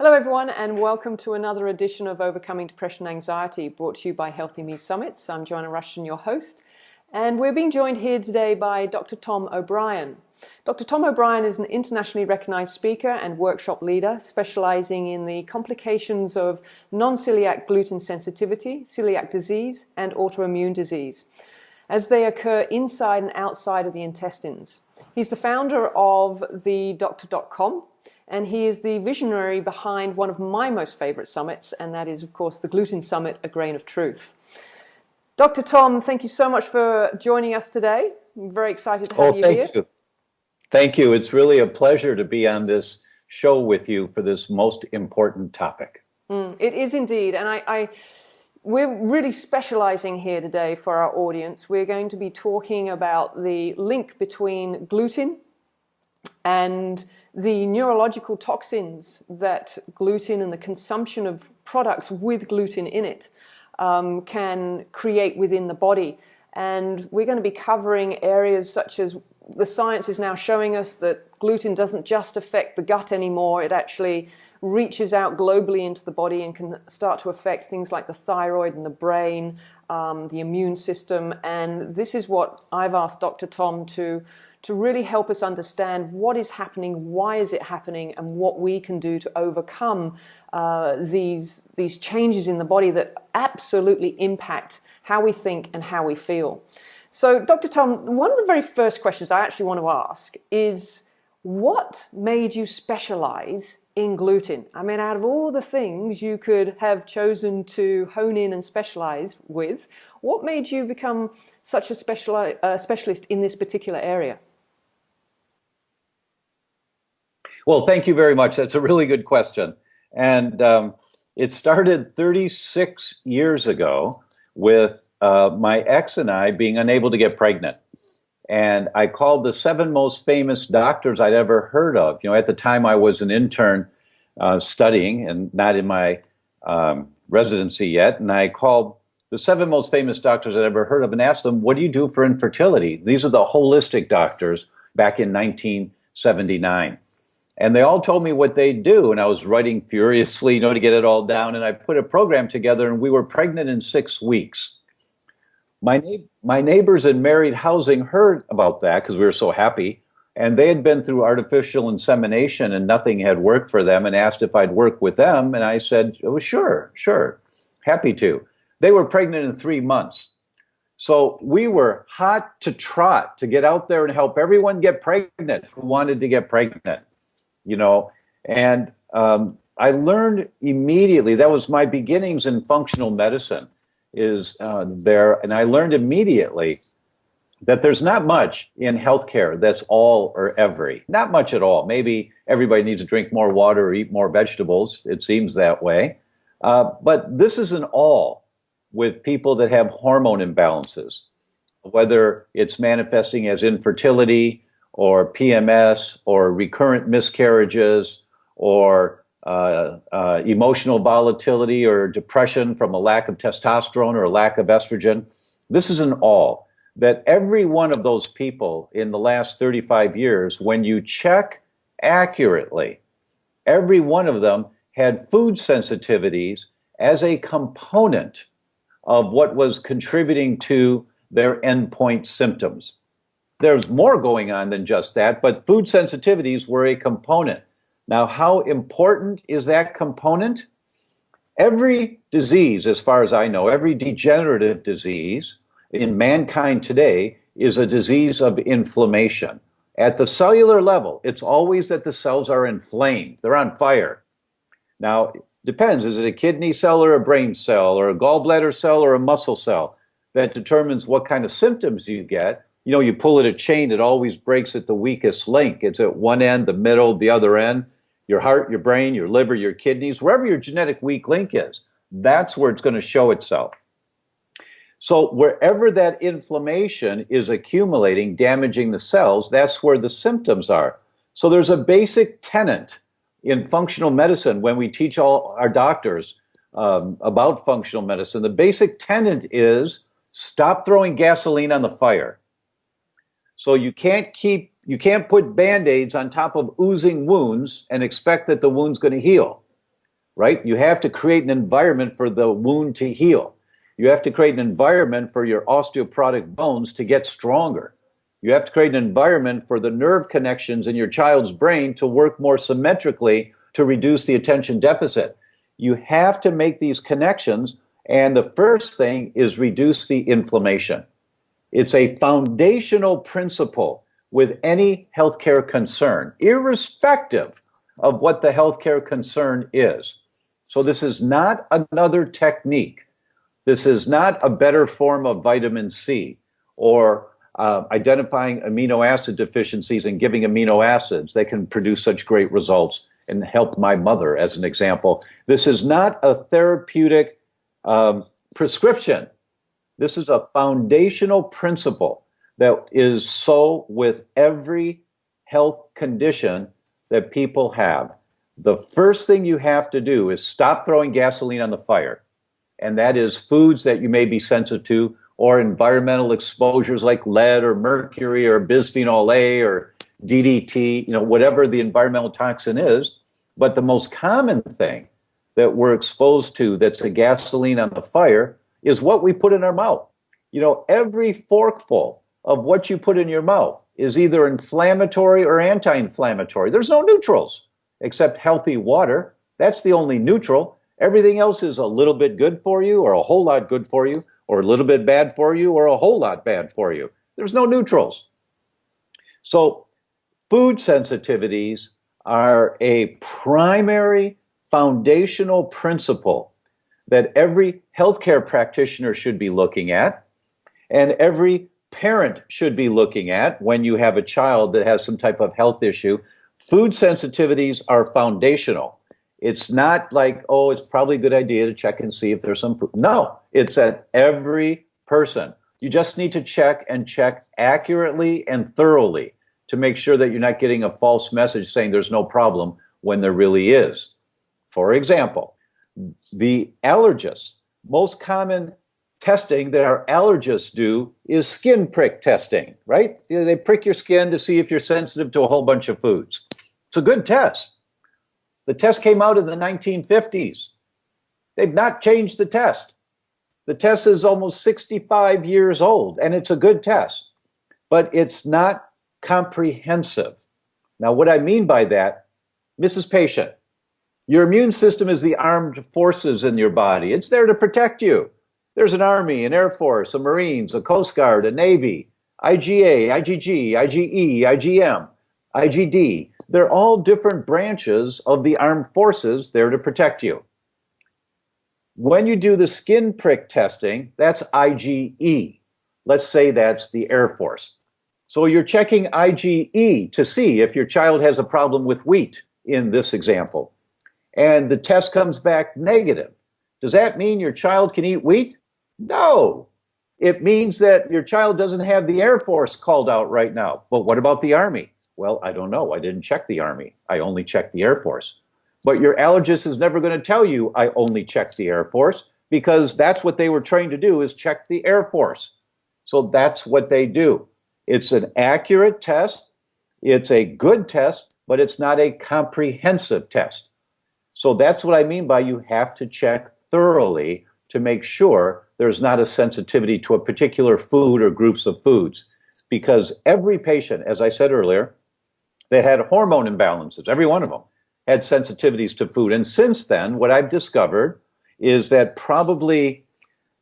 Hello everyone and welcome to another edition of Overcoming Depression and Anxiety, brought to you by Healthy Me Summits. I'm Joanna Rushton, your host, and we're being joined here today by Dr. Tom O'Brien. Dr. Tom O'Brien is an internationally recognized speaker and workshop leader specializing in the complications of non-celiac gluten sensitivity, celiac disease, and autoimmune disease, as they occur inside and outside of the intestines. He's the founder of thedoctor.com, and he is the visionary behind one of my most favorite summits, and that is, of course, the Gluten Summit, A Grain of Truth. Dr. Tom, thank you so much for joining us today. I'm very excited to have you here. Thank you. Thank you. It's really a pleasure to be on this show with you for this most important topic. It is indeed, and we're really specializing here today for our audience. We're going to be talking about the link between gluten and the neurological toxins that gluten and the consumption of products with gluten in it can create within the body. And we're going to be covering areas such as the science is now showing us that gluten doesn't just affect the gut anymore. It actually reaches out globally into the body and can start to affect things like the thyroid and the brain, the immune system. And this is what I've asked Dr. Tom to really help us understand what is happening, why is it happening, and what we can do to overcome these changes in the body that absolutely impact how we think and how we feel. So, Dr. Tom, one of the very first questions I actually want to ask is, what made you specialize in gluten? I mean, out of all the things you could have chosen to hone in and specialize with, what made you become such a specialist in this particular area? Well, thank you very much. That's a really good question. And it started 36 years ago with my ex and I being unable to get pregnant. And I called the 7 most famous doctors I'd ever heard of. You know, at the time I was an intern studying and not in my residency yet. And I called the 7 most famous doctors I'd ever heard of and asked them, what do you do for infertility? These are the holistic doctors back in 1979. And they all told me what they do. And I was writing furiously, you know, to get it all down. And I put a program together and we were pregnant in 6 weeks. My neighbors in married housing heard about that because we were so happy. And they had been through artificial insemination and nothing had worked for them and asked if I'd work with them. And I said, oh, sure, happy to. They were pregnant in 3 months. So we were hot to trot to get out there and help everyone get pregnant who wanted to get pregnant. You know, and I learned immediately, that was my beginnings in functional medicine there, and I learned immediately that there's not much in healthcare that's all or every, not much at all. Maybe everybody needs to drink more water or eat more vegetables, it seems that way, but this is an all with people that have hormone imbalances, whether it's manifesting as infertility, or PMS, or recurrent miscarriages, or emotional volatility, or depression from a lack of testosterone or a lack of estrogen. This is an all. That every one of those people in the last 35 years, when you check accurately, every one of them had food sensitivities as a component of what was contributing to their endpoint symptoms. There's more going on than just that, but food sensitivities were a component. Now, how important is that component? Every disease, as far as I know, every degenerative disease in mankind today is a disease of inflammation. At the cellular level, it's always that the cells are inflamed. They're on fire. Now, it depends. Is it a kidney cell or a brain cell or a gallbladder cell or a muscle cell? That determines what kind of symptoms you get. You know, you pull at a chain, it always breaks at the weakest link. It's at one end, the middle, the other end. Your heart, your brain, your liver, your kidneys, wherever your genetic weak link is, that's where it's going to show itself. So wherever that inflammation is accumulating, damaging the cells, that's where the symptoms are. So there's a basic tenet in functional medicine when we teach all our doctors about functional medicine. The basic tenet is stop throwing gasoline on the fire. So you can't put Band-Aids on top of oozing wounds and expect that the wound's going to heal. right? You have to create an environment for the wound to heal. You have to create an environment for your osteoporotic bones to get stronger. You have to create an environment for the nerve connections in your child's brain to work more symmetrically to reduce the attention deficit. You have to make these connections, and the first thing is reduce the inflammation. It's a foundational principle with any healthcare concern, irrespective of what the healthcare concern is. So this is not another technique. This is not a better form of vitamin C or identifying amino acid deficiencies and giving amino acids that can produce such great results and help my mother, as an example. This is not a therapeutic prescription. This is a foundational principle that is so with every health condition that people have. The first thing you have to do is stop throwing gasoline on the fire. And that is foods that you may be sensitive to, or environmental exposures like lead or mercury or bisphenol A or DDT, whatever the environmental toxin is. But the most common thing that we're exposed to that's a gasoline on the fire is what we put in our mouth. Every forkful of what you put in your mouth is either inflammatory or anti-inflammatory. There's no neutrals except healthy water. That's the only neutral. Everything else is a little bit good for you or a whole lot good for you, or a little bit bad for you or a whole lot bad for you. There's no neutrals. So food sensitivities are a primary foundational principle that every healthcare practitioner should be looking at, and every parent should be looking at when you have a child that has some type of health issue. Food sensitivities are foundational. It's not like, oh, it's probably a good idea to check and see if there's some food. No, it's at every person. You just need to check and check accurately and thoroughly to make sure that you're not getting a false message saying there's no problem when there really is. For example, the allergists, most common testing that our allergists do is skin prick testing, right? They prick your skin to see if you're sensitive to a whole bunch of foods. It's a good test. The test came out in the 1950s. They've not changed the test. The test is almost 65 years old, and it's a good test, but it's not comprehensive. Now, what I mean by that, Mrs. Patient, your immune system is the armed forces in your body. It's there to protect you. There's an Army, an Air Force, a Marines, a Coast Guard, a Navy, IGA, IGG, IGE, IGM, IGD. They're all different branches of the armed forces there to protect you. When you do the skin prick testing, that's IgE. Let's say that's the Air Force. So you're checking IgE to see if your child has a problem with wheat in this example. And the test comes back negative. Does that mean your child can eat wheat? No. It means that your child doesn't have the Air Force called out right now. But what about the Army? Well, I don't know. I didn't check the Army. I only checked the Air Force. But your allergist is never going to tell you, I only checked the Air Force, because that's what they were trained to do, is check the Air Force. So that's what they do. It's an accurate test. It's a good test, but it's not a comprehensive test. So that's what I mean by you have to check thoroughly to make sure there's not a sensitivity to a particular food or groups of foods. Because every patient, as I said earlier, that had hormone imbalances, every one of them, had sensitivities to food. And since then, what I've discovered is that probably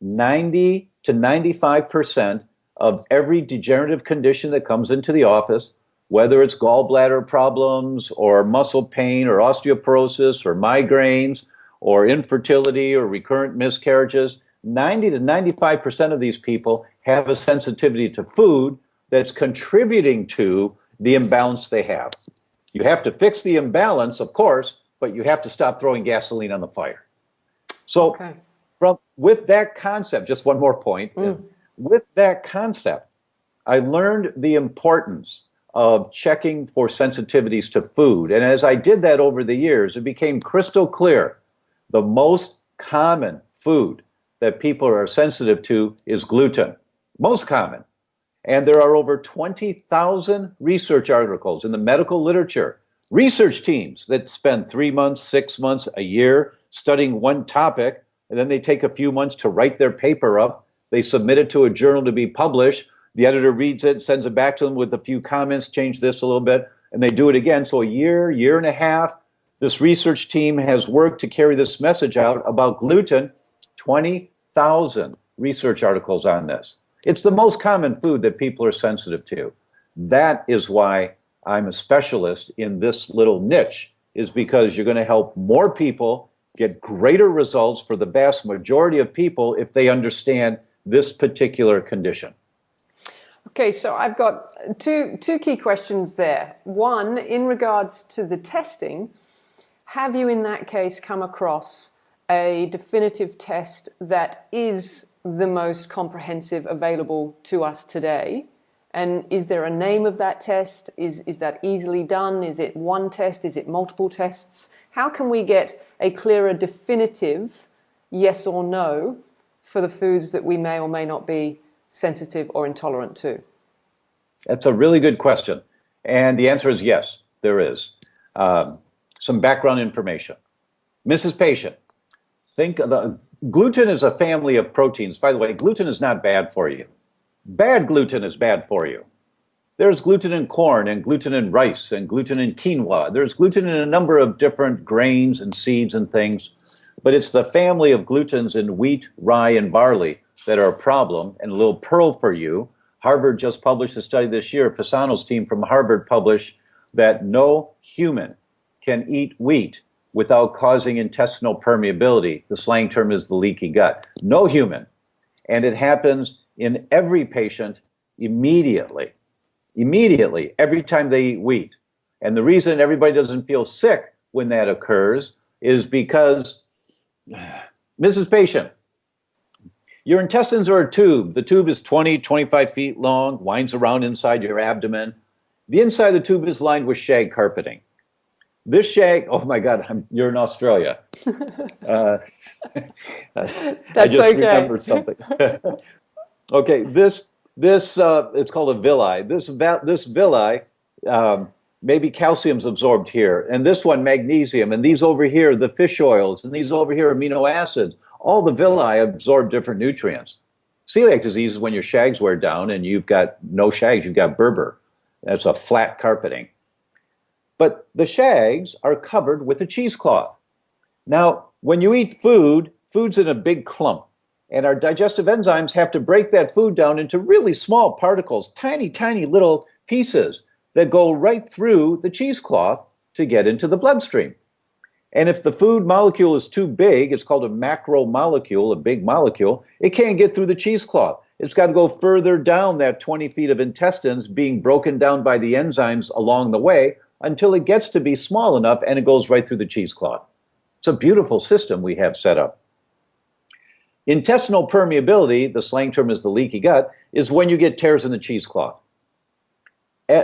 90 to 95% of every degenerative condition that comes into the office, whether it's gallbladder problems or muscle pain or osteoporosis or migraines or infertility or recurrent miscarriages, 90 to 95% of these people have a sensitivity to food that's contributing to the imbalance they have. You have to fix the imbalance, of course, but you have to stop throwing gasoline on the fire. So with that concept, just one more point, with that concept, I learned the importance of checking for sensitivities to food. And as I did that over the years, it became crystal clear. The most common food that people are sensitive to is gluten. Most common. And there are over 20,000 research articles in the medical literature Research teams that spend 3 months, 6 months, a year studying one topic, and then they take a few months to write their paper up. They submit it to a journal to be published. The editor reads it, sends it back to them with a few comments, change this a little bit, and they do it again. So a year, year and a half, this research team has worked to carry this message out about gluten. 20,000 research articles on this. It's the most common food that people are sensitive to. That is why I'm a specialist in this little niche, is because you're going to help more people get greater results for the vast majority of people if they understand this particular condition. Okay, so I've got two key questions there. One, in regards to the testing, have you in that case come across a definitive test that is the most comprehensive available to us today? And is there a name of that test? Is that easily done? Is it one test? Is it multiple tests? How can we get a clearer definitive yes or no for the foods that we may or may not be sensitive or intolerant to? That's a really good question. And the answer is yes, there is. Some background information. Mrs. Patient, think of gluten is a family of proteins. By the way, gluten is not bad for you. Bad gluten is bad for you. There's gluten in corn and gluten in rice and gluten in quinoa. There's gluten in a number of different grains and seeds and things. But it's the family of glutens in wheat, rye, and barley that are a problem. And a little pearl for you. Harvard just published a study this year. Fasano's team from Harvard published that no human can eat wheat without causing intestinal permeability. The slang term is the leaky gut. No human. And it happens in every patient immediately, every time they eat wheat. And the reason everybody doesn't feel sick when that occurs is because, Mrs. Patient, your intestines are a tube. The tube is 20, 25 feet long, winds around inside your abdomen. The inside of the tube is lined with shag carpeting. This shag, oh my God, you're in Australia. I just remembered something. Okay, this it's called a villi. This villi, maybe calcium's absorbed here, and this one magnesium, and these over here the fish oils, and these over here amino acids. All the villi absorb different nutrients. Celiac disease is when your shags wear down and you've got no shags, you've got Berber. That's a flat carpeting. But the shags are covered with a cheesecloth. Now, when you eat food, food's in a big clump. And our digestive enzymes have to break that food down into really small particles, tiny, tiny little pieces that go right through the cheesecloth to get into the bloodstream. And if the food molecule is too big, it's called a macromolecule, a big molecule, it can't get through the cheesecloth. It's got to go further down that 20 feet of intestines, being broken down by the enzymes along the way until it gets to be small enough and it goes right through the cheesecloth. It's a beautiful system we have set up. Intestinal permeability, the slang term is the leaky gut, is when you get tears in the cheesecloth.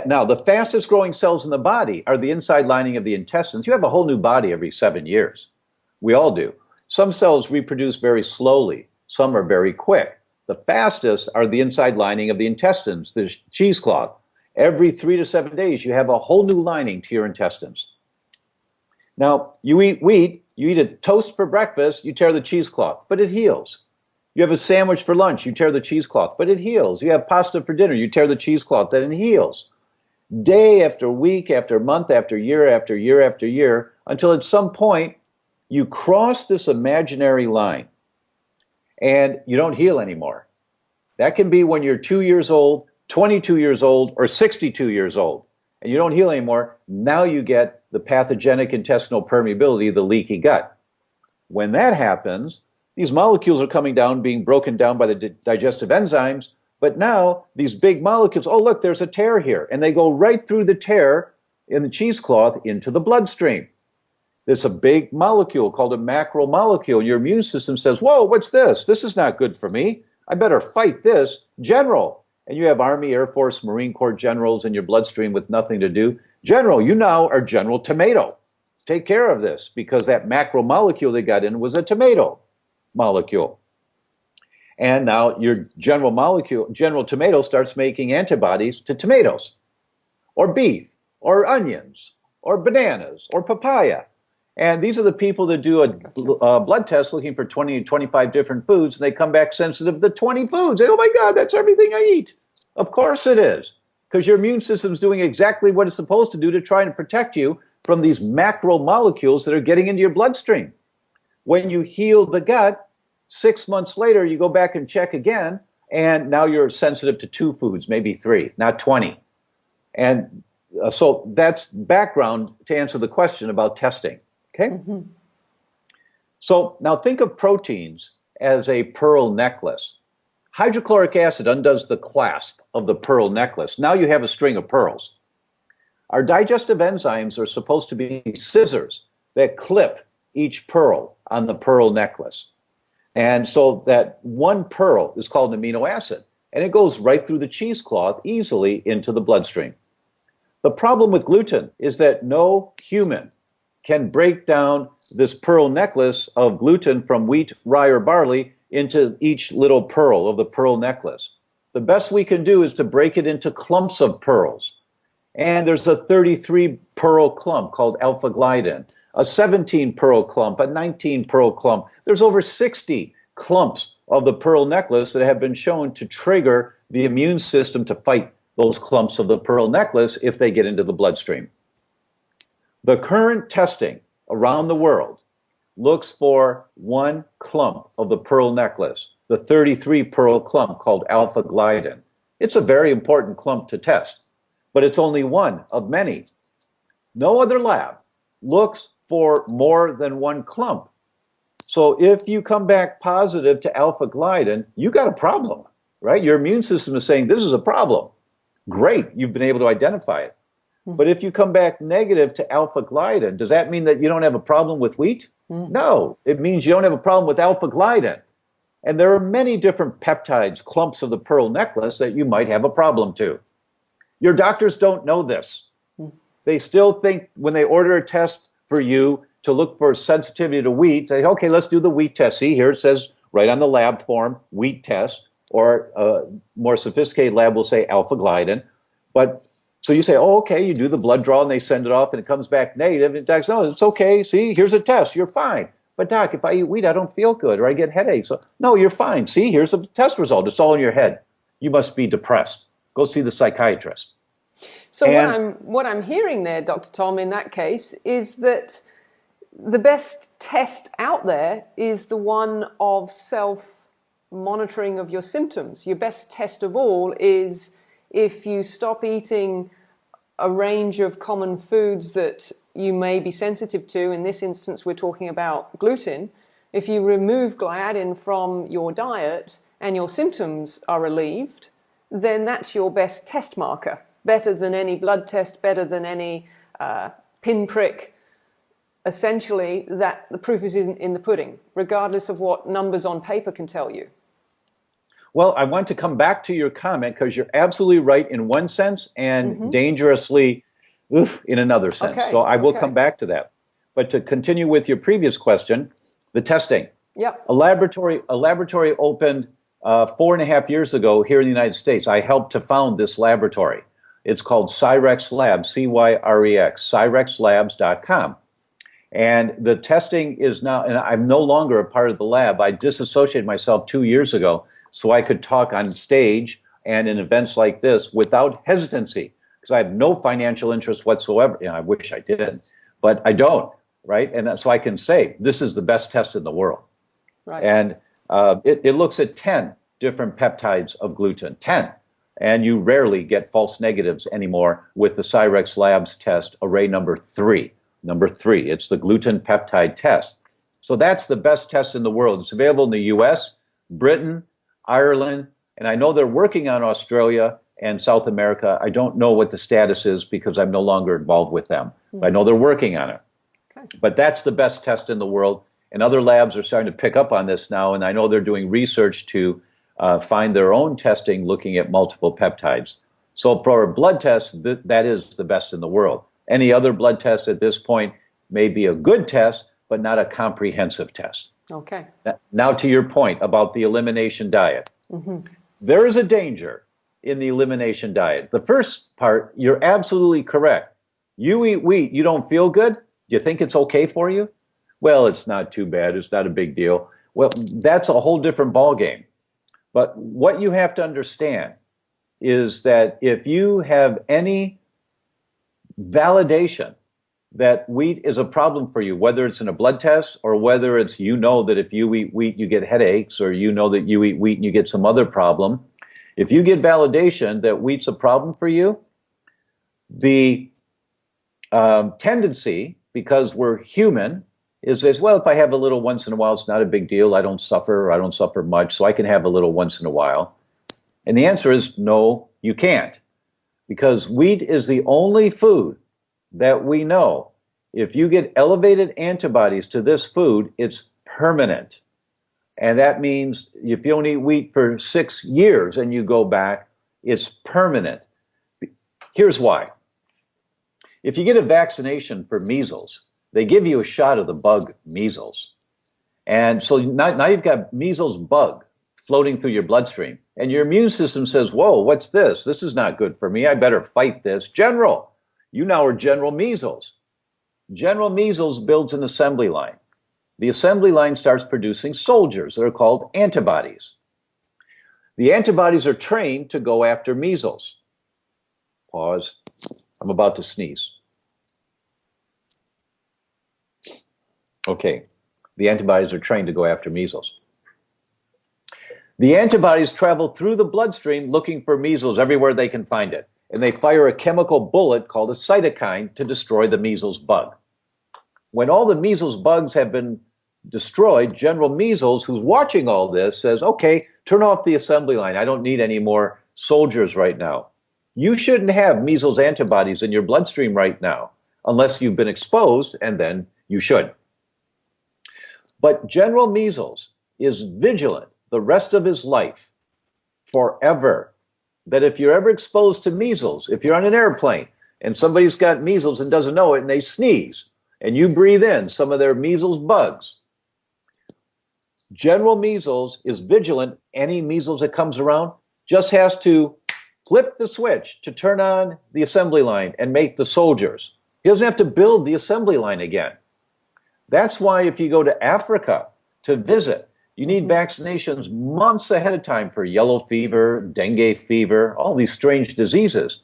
Now, the fastest growing cells in the body are the inside lining of the intestines. You have a whole new body every 7 years. We all do. Some cells reproduce very slowly. Some are very quick. The fastest are the inside lining of the intestines, the cheesecloth. Every 3 to 7 days, you have a whole new lining to your intestines. Now, you eat wheat, you eat a toast for breakfast, you tear the cheesecloth, but it heals. You have a sandwich for lunch, you tear the cheesecloth, but it heals. You have pasta for dinner, you tear the cheesecloth, then it heals. Day after week, after month, after year, after year, after year, until at some point you cross this imaginary line and you don't heal anymore. That can be when you're 2 years old, 22 years old, or 62 years old, and you don't heal anymore. Now you get the pathogenic intestinal permeability, the leaky gut. When that happens, these molecules are coming down, being broken down by the digestive enzymes, but now these big molecules, oh look, there's a tear here, and they go right through the tear in the cheesecloth into the bloodstream. There's a big molecule called a macromolecule. Your immune system says, whoa, what's this? This is not good for me. I better fight this. General. And you have Army, Air Force, Marine Corps generals in your bloodstream with nothing to do. General, you now are General Tomato. Take care of this, because that macromolecule they got in was a tomato molecule. And now your General Tomato starts making antibodies to tomatoes, or beef, or onions, or bananas or papaya. And these are the people that do a blood test looking for 20 to 25 different foods, and they come back sensitive to 20 foods. Oh my God, that's everything I eat. Of course it is, because your immune system is doing exactly what it's supposed to do to try and protect you from these macromolecules that are getting into your bloodstream. When you heal the gut, 6 months later, you go back and check again, and now you're sensitive to 2 foods, maybe 3, not 20. And so that's background to answer the question about testing. Okay? Mm-hmm. So now think of proteins as a pearl necklace. Hydrochloric acid undoes the clasp of the pearl necklace. Now you have a string of pearls. Our digestive enzymes are supposed to be scissors that clip each pearl on the pearl necklace. And so that one pearl is called an amino acid, and it goes right through the cheesecloth easily into the bloodstream. The problem with gluten is that no human can break down this pearl necklace of gluten from wheat, rye, or barley into each little pearl of the pearl necklace. The best we can do is to break it into clumps of pearls. And there's a 33 pearl clump called alpha gliadin, a 17 pearl clump, a 19 pearl clump. There's over 60 clumps of the pearl necklace that have been shown to trigger the immune system to fight those clumps of the pearl necklace if they get into the bloodstream. The current testing around the world looks for one clump of the pearl necklace, the 33 pearl clump called alpha gliadin. It's a very important clump to test, but it's only one of many. No other lab looks for more than one clump. So if you come back positive to alpha gliadin, you got a problem, right? Your immune system is saying this is a problem. Great, you've been able to identify it. But if you come back negative to alpha gliadin, does that mean that you don't have a problem with wheat? No, it means you don't have a problem with alpha gliadin. And there are many different peptides, clumps of the pearl necklace that you might have a problem to. Your doctors don't know this. They still think when they order a test for you to look for sensitivity to wheat, say, okay, let's do the wheat test. See, here it says right on the lab form, wheat test, or a more sophisticated lab will say alpha gliadin. But so you say, oh, okay, you do the blood draw and they send it off and it comes back negative. And doc says, no, it's okay. See, here's a test. You're fine. But doc, if I eat wheat, I don't feel good or I get headaches. So, no, you're fine. See, here's a test result. It's all in your head. You must be depressed. Go see the psychiatrist. So what I'm hearing there, Dr. Tom, in that case, is that the best test out there is the one of self-monitoring of your symptoms. Your best test of all is if you stop eating a range of common foods that you may be sensitive to. In this instance, we're talking about gluten. If you remove gliadin from your diet and your symptoms are relieved, then that's your best test marker. Better than any blood test, better than any pinprick. Essentially, that the proof is in the pudding, regardless of what numbers on paper can tell you. Well, I want to come back to your comment because you're absolutely right in one sense and dangerously in another sense. Okay. So I will come back to that. But to continue with your previous question, the testing. Yep. A laboratory opened 4.5 years ago here in the United States. I helped to found this laboratory. It's called Cyrex Labs, C-Y-R-E-X, cyrexlabs.com. And the testing is now, and I'm no longer a part of the lab. I disassociated myself 2 years ago so I could talk on stage and in events like this without hesitancy, because I have no financial interest whatsoever. I wish I did, but I don't, right? And so I can say, this is the best test in the world. Right. And it looks at 10 different peptides of gluten, 10. And you rarely get false negatives anymore with the Cyrex Labs test, array number 3. Number 3, it's the gluten peptide test. So that's the best test in the world. It's available in the US, Britain, Ireland, and I know they're working on Australia and South America. I don't know what the status is because I'm no longer involved with them. But I know they're working on it. Okay. But that's the best test in the world. And other labs are starting to pick up on this now, and I know they're doing research to find their own testing looking at multiple peptides. So for a blood test, that is the best in the world. Any other blood test at this point may be a good test, but not a comprehensive test. Okay. Now to your point about the elimination diet. There is a danger in the elimination diet. The first part, you're absolutely correct. You eat wheat, you don't feel good? Do you think it's okay for you? Well, it's not too bad. It's not a big deal. Well, that's a whole different ballgame. But what you have to understand is that if you have any validation that wheat is a problem for you, whether it's in a blood test or whether it's you know that if you eat wheat you get headaches, or you know that you eat wheat and you get some other problem, if you get validation that wheat's a problem for you, the tendency, because we're human, is, well, if I have a little once in a while, it's not a big deal. I don't suffer, or I don't suffer much, so I can have a little once in a while. And the answer is no, you can't. Because wheat is the only food that we know, if you get elevated antibodies to this food, it's permanent. And that means if you don't eat wheat for 6 years and you go back, it's permanent. Here's why. If you get a vaccination for measles, they give you a shot of the bug measles. And so now you've got measles bug floating through your bloodstream. And your immune system says, whoa, what's this? This is not good for me. I better fight this. General, you now are General Measles. General Measles builds an assembly line. The assembly line starts producing soldiers that are called antibodies. The antibodies are trained to go after measles. Pause. I'm about to sneeze. Okay. The antibodies are trained to go after measles. The antibodies travel through the bloodstream looking for measles everywhere they can find it. And they fire a chemical bullet called a cytokine to destroy the measles bug. When all the measles bugs have been destroyed, General Measles, who's watching all this, says, okay, turn off the assembly line. I don't need any more soldiers right now. You shouldn't have measles antibodies in your bloodstream right now, unless you've been exposed, and then you should. But General Measles is vigilant the rest of his life, forever, that if you're ever exposed to measles, if you're on an airplane and somebody's got measles and doesn't know it and they sneeze, and you breathe in some of their measles bugs, General Measles is vigilant. Any measles that comes around just has to flip the switch to turn on the assembly line and make the soldiers. He doesn't have to build the assembly line again. That's why if you go to Africa to visit, you need vaccinations months ahead of time for yellow fever, dengue fever, all these strange diseases.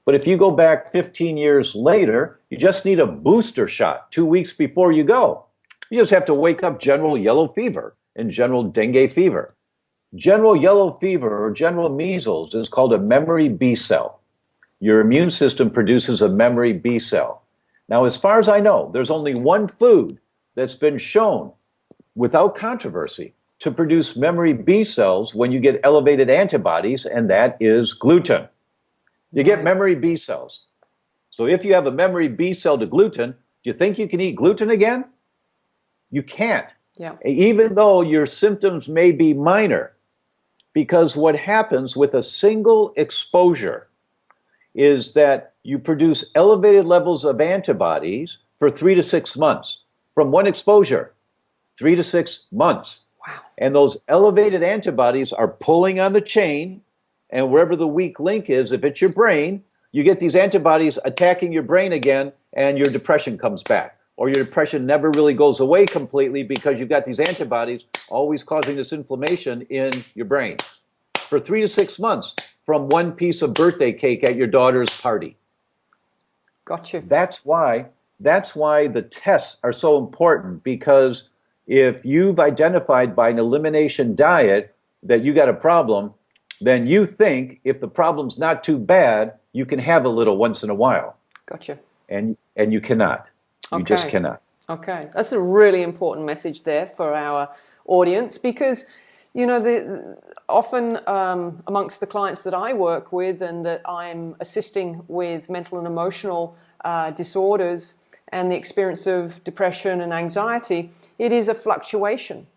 But if you go back 15 years later, you just need a booster shot 2 weeks before you go. You just have to wake up general yellow fever and general dengue fever. General yellow fever or general measles is called a memory B cell. Your immune system produces a memory B cell. Now, as far as I know, there's only one food that's been shown without controversy to produce memory B cells when you get elevated antibodies, and that is gluten. You get memory B cells. So if you have a memory B cell to gluten, do you think you can eat gluten again? You can't. Yeah. Even though your symptoms may be minor, because what happens with a single exposure is that you produce elevated levels of antibodies for 3 to 6 months. From one exposure, 3 to 6 months. Wow. And those elevated antibodies are pulling on the chain, and wherever the weak link is, if it's your brain, you get these antibodies attacking your brain again, and your depression comes back. Or your depression never really goes away completely because you've got these antibodies always causing this inflammation in your brain. For 3 to 6 months from one piece of birthday cake at your daughter's party. Got you. That's why the tests are so important, because if you've identified by an elimination diet that you got a problem, then you think if the problem's not too bad, you can have a little once in a while. Gotcha. And you cannot. You just cannot. Okay, that's a really important message there for our audience, because you know, often amongst the clients that I work with and that I'm assisting with mental and emotional disorders and the experience of depression and anxiety, it is a fluctuation.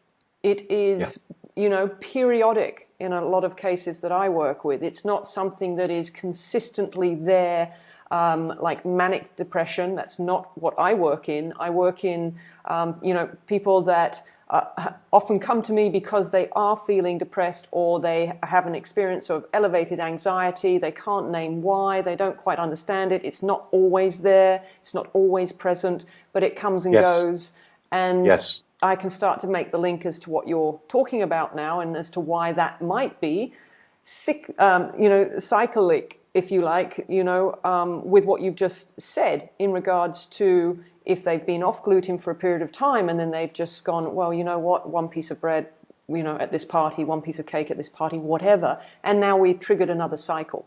It is, you know, periodic in a lot of cases that I work with. It's not something that is consistently there. Like manic depression, that's not what I work in. I work in, you know, people that often come to me because they are feeling depressed, or they have an experience of elevated anxiety. They can't name why. They don't quite understand it. It's not always there. It's not always present, but it comes and Yes. goes. And Yes. I can start to make the link as to what you're talking about now, and as to why that might be cyclic, if you like, with what you've just said in regards to if they've been off gluten for a period of time and then they've just gone, well, you know what, one piece of bread, at this party, one piece of cake at this party, whatever, and now we've triggered another cycle.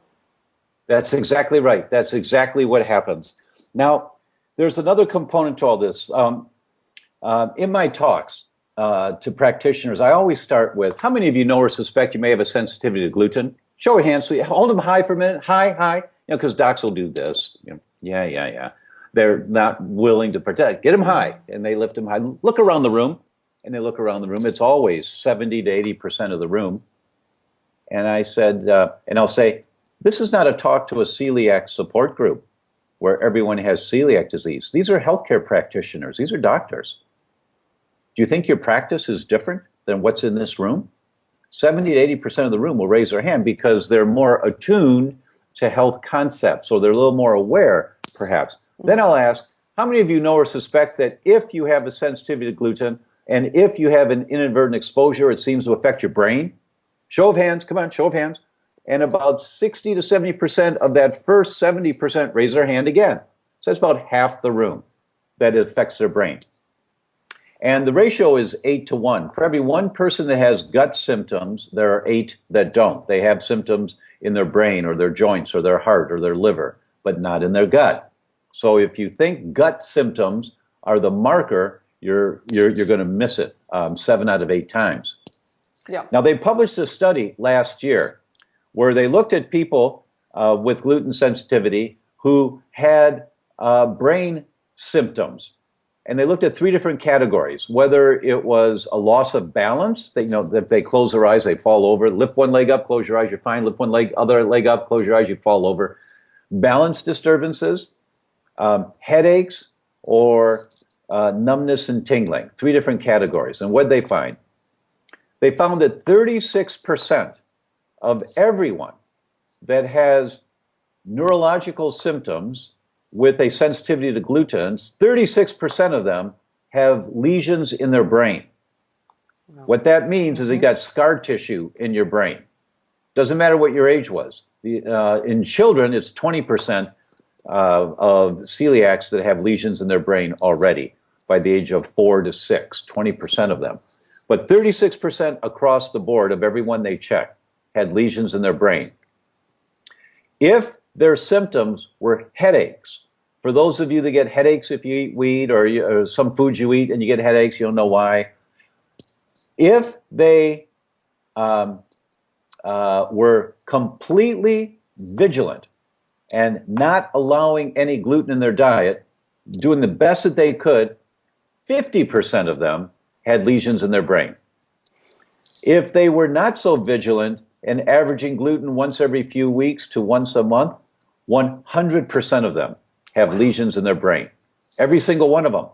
That's exactly right. That's exactly what happens. Now, there's another component to all this. In my talks to practitioners, I always start with, how many of you know or suspect you may have a sensitivity to gluten? Show your hands. So hold them high for a minute. Hi. Because docs will do this. Yeah. They're not willing to protect. Get them high, and they lift them high. Look around the room, and they look around the room. It's always 70 to 80% of the room. And I said, and I'll say, this is not a talk to a celiac support group where everyone has celiac disease. These are healthcare practitioners. These are doctors. Do you think your practice is different than what's in this room? 70 to 80% of the room will raise their hand because they're more attuned to health concepts, so they're a little more aware, perhaps. Then I'll ask, how many of you know or suspect that if you have a sensitivity to gluten and if you have an inadvertent exposure, it seems to affect your brain? Show of hands, come on, show of hands. And about 60 to 70% of that first 70% raise their hand again. So that's about half the room that it affects their brain. And the ratio is 8 to 1. For every one person that has gut symptoms, there are 8 that don't. They have symptoms in their brain or their joints or their heart or their liver, but not in their gut. So if you think gut symptoms are the marker, you're going to miss it 7 out of 8 times. Yeah. Now, they published a study last year where they looked at people with gluten sensitivity who had brain symptoms. And they looked at 3 different categories, whether it was a loss of balance, if they close their eyes, they fall over, lift one leg up, close your eyes, you're fine, lift one leg, other leg up, close your eyes, you fall over. Balance disturbances, headaches, or numbness and tingling, 3 different categories. And what did they find? They found that 36% of everyone that has neurological symptoms with a sensitivity to gluten, 36% of them have lesions in their brain. Wow. What that means is you got scar tissue in your brain. Doesn't matter what your age was. In children, it's 20% of celiacs that have lesions in their brain already by the age of 4 to 6, 20% of them. But 36% across the board of everyone they checked had lesions in their brain. If their symptoms were headaches, for those of you that get headaches if you eat wheat or some foods you eat and you get headaches, you don't know why. If they were completely vigilant and not allowing any gluten in their diet, doing the best that they could, 50% of them had lesions in their brain. If they were not so vigilant and averaging gluten once every few weeks to once a month, 100% of them have lesions in their brain. Every single one of them.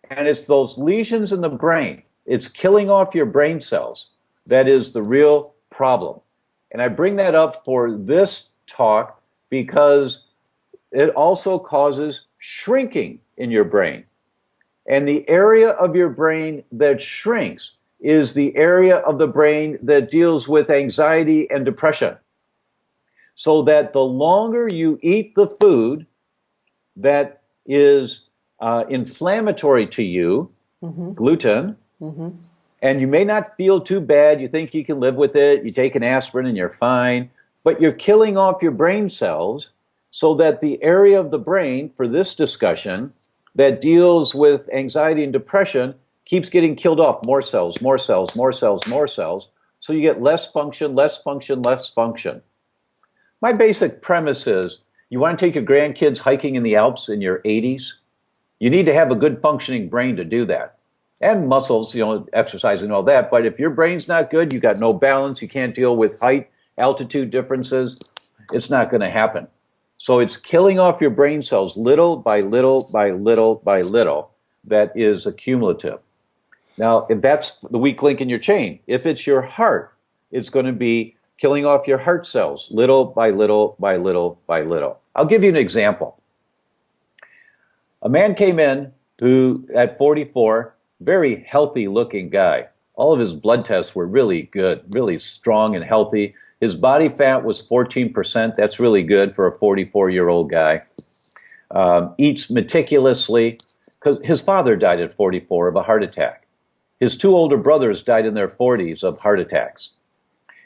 And it's those lesions in the brain, it's killing off your brain cells, that is the real problem. And I bring that up for this talk because it also causes shrinking in your brain. And the area of your brain that shrinks is the area of the brain that deals with anxiety and depression. So that the longer you eat the food that is inflammatory to you, gluten, and you may not feel too bad, you think you can live with it, you take an aspirin and you're fine, but you're killing off your brain cells so that the area of the brain, for this discussion, that deals with anxiety and depression keeps getting killed off. More cells, more cells, more cells, more cells. So you get less function, less function, less function. My basic premise is, you want to take your grandkids hiking in the Alps in your 80s? You need to have a good functioning brain to do that. And muscles, exercise and all that. But if your brain's not good, you got no balance, you can't deal with height, altitude differences, it's not going to happen. So it's killing off your brain cells little by little by little by little that is accumulative. Now, if that's the weak link in your chain, if it's your heart, it's going to be killing off your heart cells little by little by little by little. I'll give you an example. A man came in who, at 44, very healthy looking guy. All of his blood tests were really good, really strong and healthy. His body fat was 14%. That's really good for a 44-year-old guy. Eats meticulously, because his father died at 44 of a heart attack. His two older brothers died in their 40s of heart attacks.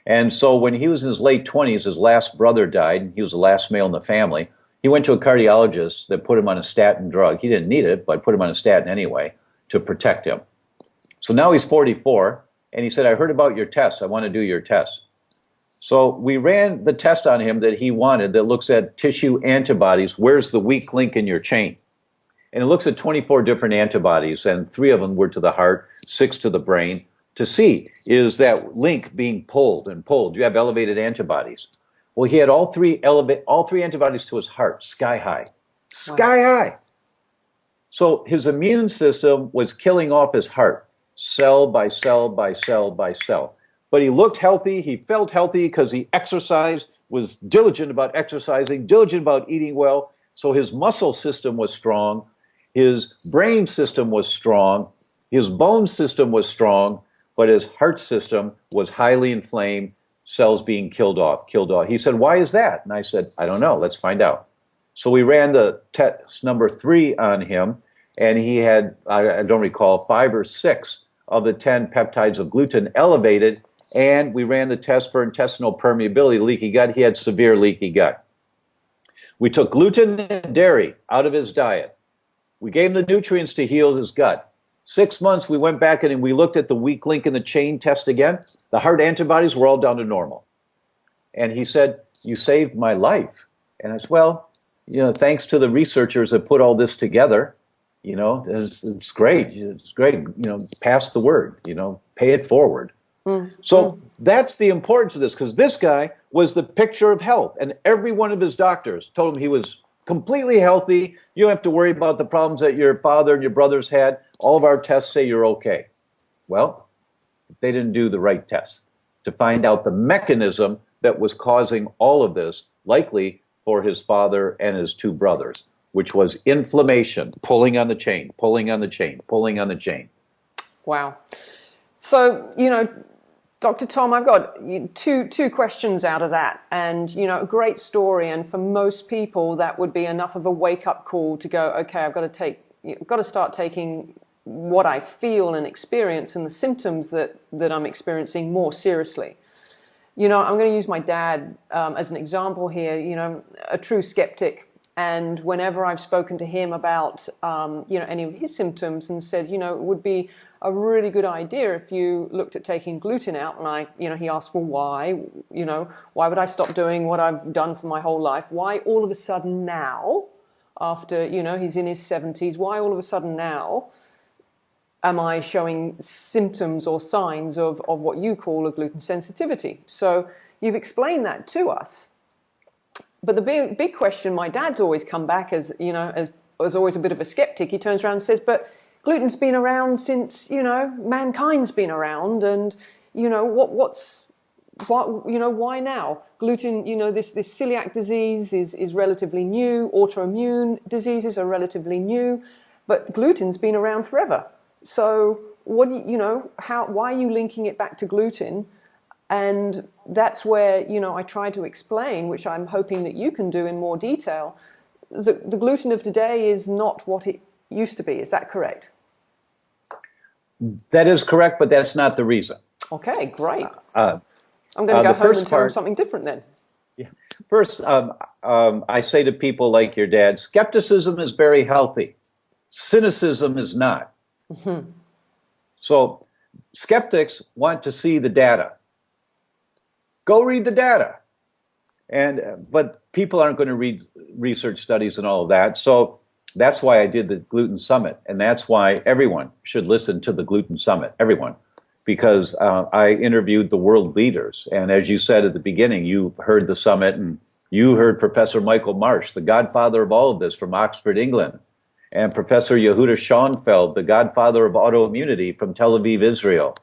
And so when he was in his late 20s, his last brother died, and he was the last male in the family. He went to a cardiologist that put him on a statin drug. He didn't need it, but put him on a statin anyway to protect him. So now he's 44, and he said, I heard about your test. I want to do your test. So we ran the test on him that he wanted that looks at tissue antibodies. Where's the weak link in your chain? And it looks at 24 different antibodies, and 3 of them were to the heart, 6 to the brain, to see, is that link being pulled and pulled? Do you have elevated antibodies? Well, he had all three antibodies to his heart, sky high. Sky high. So his immune system was killing off his heart, cell by cell by cell by cell. But he looked healthy, he felt healthy because he exercised, was diligent about exercising, diligent about eating well. So his muscle system was strong, his brain system was strong, his bone system was strong, but his heart system was highly inflamed, cells being killed off. He said, why is that? And I said, I don't know, let's find out. So we ran the test number 3 on him, and he had, I don't recall, 5 or 6 of the 10 peptides of gluten elevated, and we ran the test for intestinal permeability, leaky gut. He had severe leaky gut. We took gluten and dairy out of his diet. We gave him the nutrients to heal his gut. 6 months, we went back and we looked at the weak link in the chain test again. The heart antibodies were all down to normal. And he said, you saved my life. And I said, well, thanks to the researchers that put all this together, it's great. It's great. Pass the word, pay it forward. So that's the importance of this, because this guy was the picture of health, and every one of his doctors told him he was completely healthy. You don't have to worry about the problems that your father and your brothers had. All of our tests say you're okay. Well, they didn't do the right tests to find out the mechanism that was causing all of this, likely for his father and his 2 brothers, which was inflammation, pulling on the chain, pulling on the chain, pulling on the chain. Wow. So, Dr. Tom, I've got two questions out of that, and a great story. And for most people, that would be enough of a wake-up call to go, okay, I've got to start taking what I feel and experience and the symptoms that I'm experiencing more seriously. I'm going to use my dad as an example here. A true skeptic, and whenever I've spoken to him about any of his symptoms and said, it would be a really good idea if you looked at taking gluten out, and he asked, well, why? Why would I stop doing what I've done for my whole life? Why all of a sudden now, after, he's in his 70s, why all of a sudden now am I showing symptoms or signs of what you call a gluten sensitivity? So you've explained that to us. But the big question, my dad's always come back as always a bit of a skeptic. He turns around and says, but gluten's been around since, mankind's been around, and, why now? Gluten, this celiac disease is relatively new, autoimmune diseases are relatively new, but gluten's been around forever. So why are you linking it back to gluten? And that's where, I try to explain, which I'm hoping that you can do in more detail, the gluten of today is not what it used to be. Is that correct? That is correct, but that's not the reason. Okay, great. I'm going to go home and tell them something different then. Yeah. First, I say to people like your dad, skepticism is very healthy. Cynicism is not. Mm-hmm. So skeptics want to see the data. Go read the data. But people aren't going to read research studies and all of that. So that's why I did the Gluten Summit, and that's why everyone should listen to the Gluten Summit, everyone, because I interviewed the world leaders. And as you said at the beginning, you heard the summit, and you heard Professor Michael Marsh, the godfather of all of this, from Oxford, England. and Professor Yehuda Schoenfeld, the godfather of autoimmunity from Tel Aviv, Israel,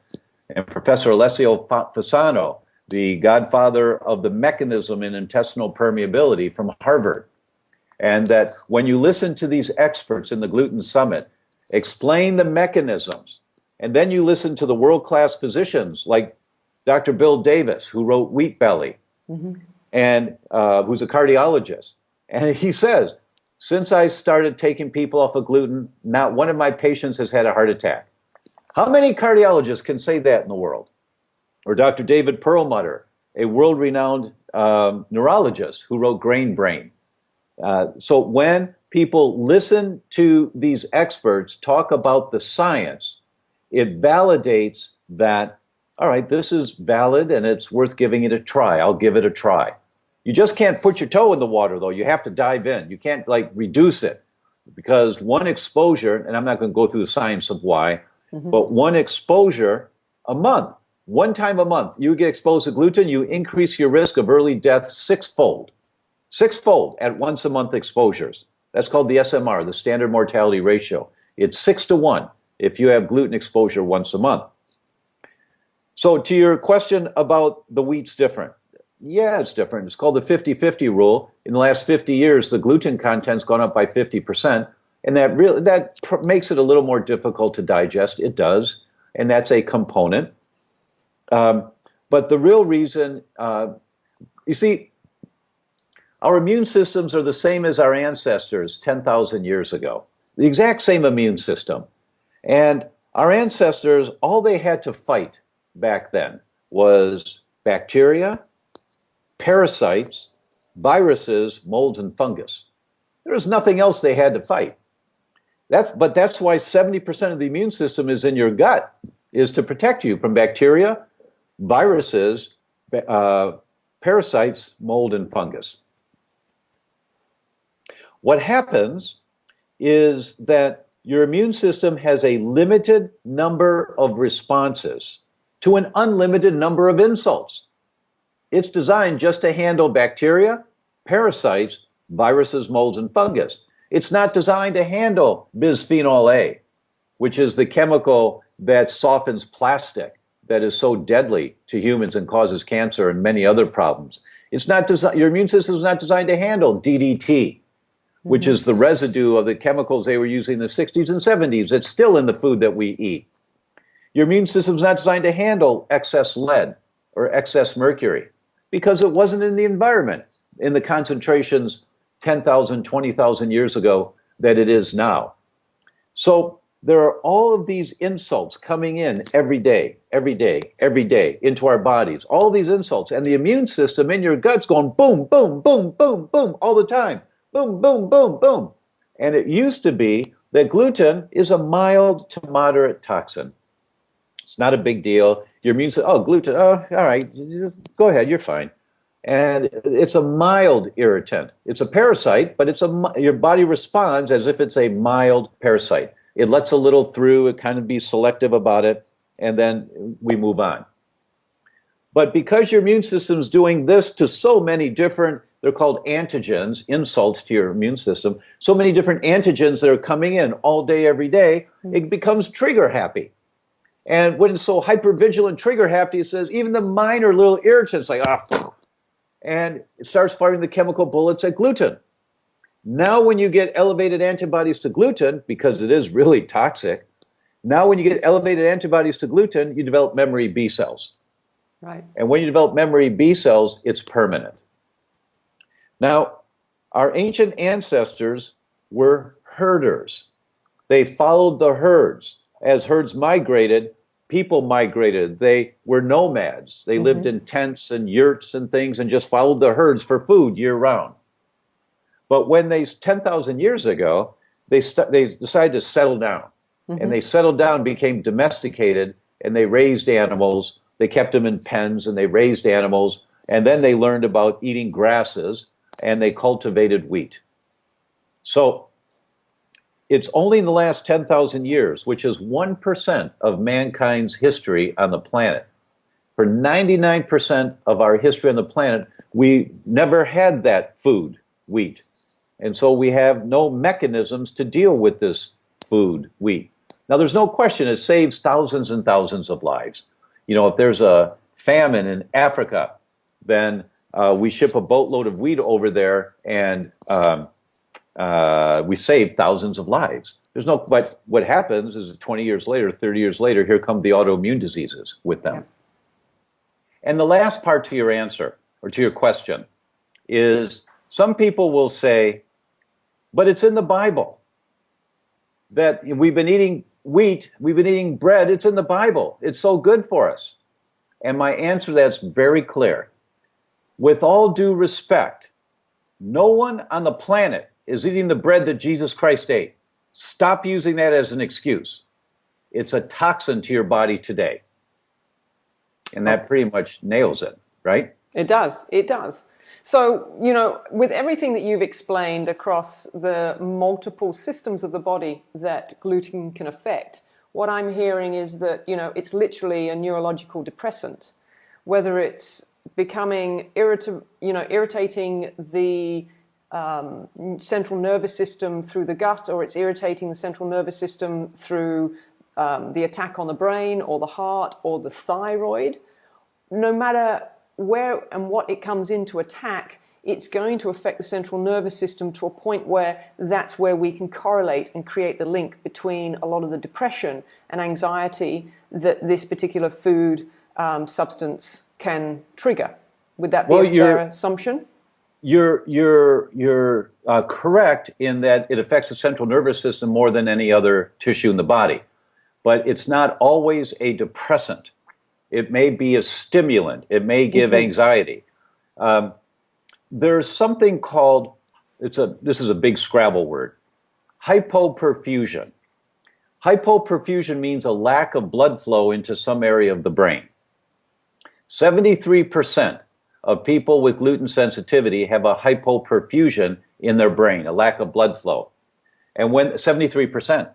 and Professor Alessio Fasano, the godfather of the mechanism in intestinal permeability from Harvard. And that when you listen to these experts in the Gluten Summit explain the mechanisms, and then you listen to the world-class physicians like Dr. Bill Davis, who wrote Wheat Belly, and who's a cardiologist. And he says, since I started taking people off of gluten, not one of my patients has had a heart attack. How many cardiologists can say that in the world? Or Dr. David Perlmutter, a world-renowned neurologist who wrote Grain Brain. So when people listen to these experts talk about the science, it validates that, all right, this is valid and it's worth giving it a try. I'll give it a try. You just can't put your toe in the water, though. You have to dive in. You can't, like, reduce it, because one exposure, and I'm not going to go through the science of why, but one exposure a month, one time a month, you get exposed to gluten, you increase your risk of early death sixfold. Sixfold at once a month exposures. That's called the SMR, the standard mortality ratio. It's 6 to 1 if you have gluten exposure once a month. So to your question about the wheat's different. Yeah, it's different. It's called the 50-50 rule. In the last 50 years, the gluten content's gone up by 50%, and that makes it a little more difficult to digest. It does, and that's a component. But the real reason, you see, our immune systems are the same as our ancestors 10,000 years ago. The exact same immune system. And our ancestors, all they had to fight back then was bacteria, parasites, viruses, molds, and fungus. There was nothing else they had to fight. But that's why 70% of the immune system is in your gut, is to protect you from bacteria, viruses, parasites, mold, and fungus. What happens is that your immune system has a limited number of responses to an unlimited number of insults. It's designed just to handle bacteria, parasites, viruses, molds, and fungus. It's not designed to handle bisphenol A, which is the chemical that softens plastic that is so deadly to humans and causes cancer and many other problems. It's not your immune system is not designed to handle DDT, which is the residue of the chemicals they were using in the 60s and 70s. It's still in the food that we eat. Your immune system is not designed to handle excess lead or excess mercury, because it wasn't in the environment in the concentrations 10,000, 20,000 years ago that it is now. So there are all of these insults coming in every day, into our bodies, all these insults, and the immune system in your gut's going boom, boom, boom, boom, boom, all the time. Boom, boom, boom, boom. And it used to be that gluten is a mild to moderate toxin. It's not a big deal. Your immune system, oh, gluten, oh, all right, just go ahead, you're fine. And it's a mild irritant. It's a parasite, but your body responds as if it's a mild parasite. It lets a little through, it kind of be selective about it, and then we move on. But because your immune system is doing this to so many different, they're called antigens, insults to your immune system, so many different antigens that are coming in all day, every day, it becomes trigger happy. And when it's so hypervigilant, trigger happy, it says even the minor little irritants, like, and it starts firing the chemical bullets at gluten. Now when you get elevated antibodies to gluten, because it is really toxic, now when you get elevated antibodies to gluten, you develop memory B cells. Right. And when you develop memory B cells, it's permanent. Now, our ancient ancestors were herders. They followed the herds. As herds migrated, people migrated. They were nomads. They lived in tents and yurts and things and just followed the herds for food year round. But when 10,000 years ago, they decided to settle down. And they settled down, became domesticated, and they raised animals. They kept them in pens and they raised animals. And then they learned about eating grasses and they cultivated wheat. So it's only in the last 10,000 years, which is 1% of mankind's history on the planet. For 99% of our history on the planet, we never had that food, wheat. And so we have no mechanisms to deal with this food, wheat. Now, there's no question it saves thousands and thousands of lives. You know, if there's a famine in Africa, then we ship a boatload of wheat over there, and we save thousands of lives. There's no, but what happens is 20 years later, 30 years later, here come the autoimmune diseases with them. Yeah. And the last part to your answer, or to your question, is some people will say, but it's in the Bible that we've been eating wheat, we've been eating bread, it's in the Bible. It's so good for us. And my answer to that's very clear. With all due respect, no one on the planet is eating the bread that Jesus Christ ate. Stop using that as an excuse. It's a toxin to your body today. And that pretty much nails it, right? It does. It does. So, you know, with everything that you've explained across the multiple systems of the body that gluten can affect, what I'm hearing is that, you know, it's literally a neurological depressant. Whether it's becoming irritating the central nervous system through the gut, or it's irritating the central nervous system through the attack on the brain or the heart or the thyroid, no matter where and what it comes in to attack, it's going to affect the central nervous system to a point where that's where we can correlate and create the link between a lot of the depression and anxiety that this particular food substance can trigger. Would that be a fair assumption? You're correct in that it affects the central nervous system more than any other tissue in the body. But it's not always a depressant. It may be a stimulant. It may give anxiety. There's something called, this is a big Scrabble word, hypoperfusion. Hypoperfusion means a lack of blood flow into some area of the brain. 73% of people with gluten sensitivity have a hypoperfusion in their brain, a lack of blood flow. And when 73%.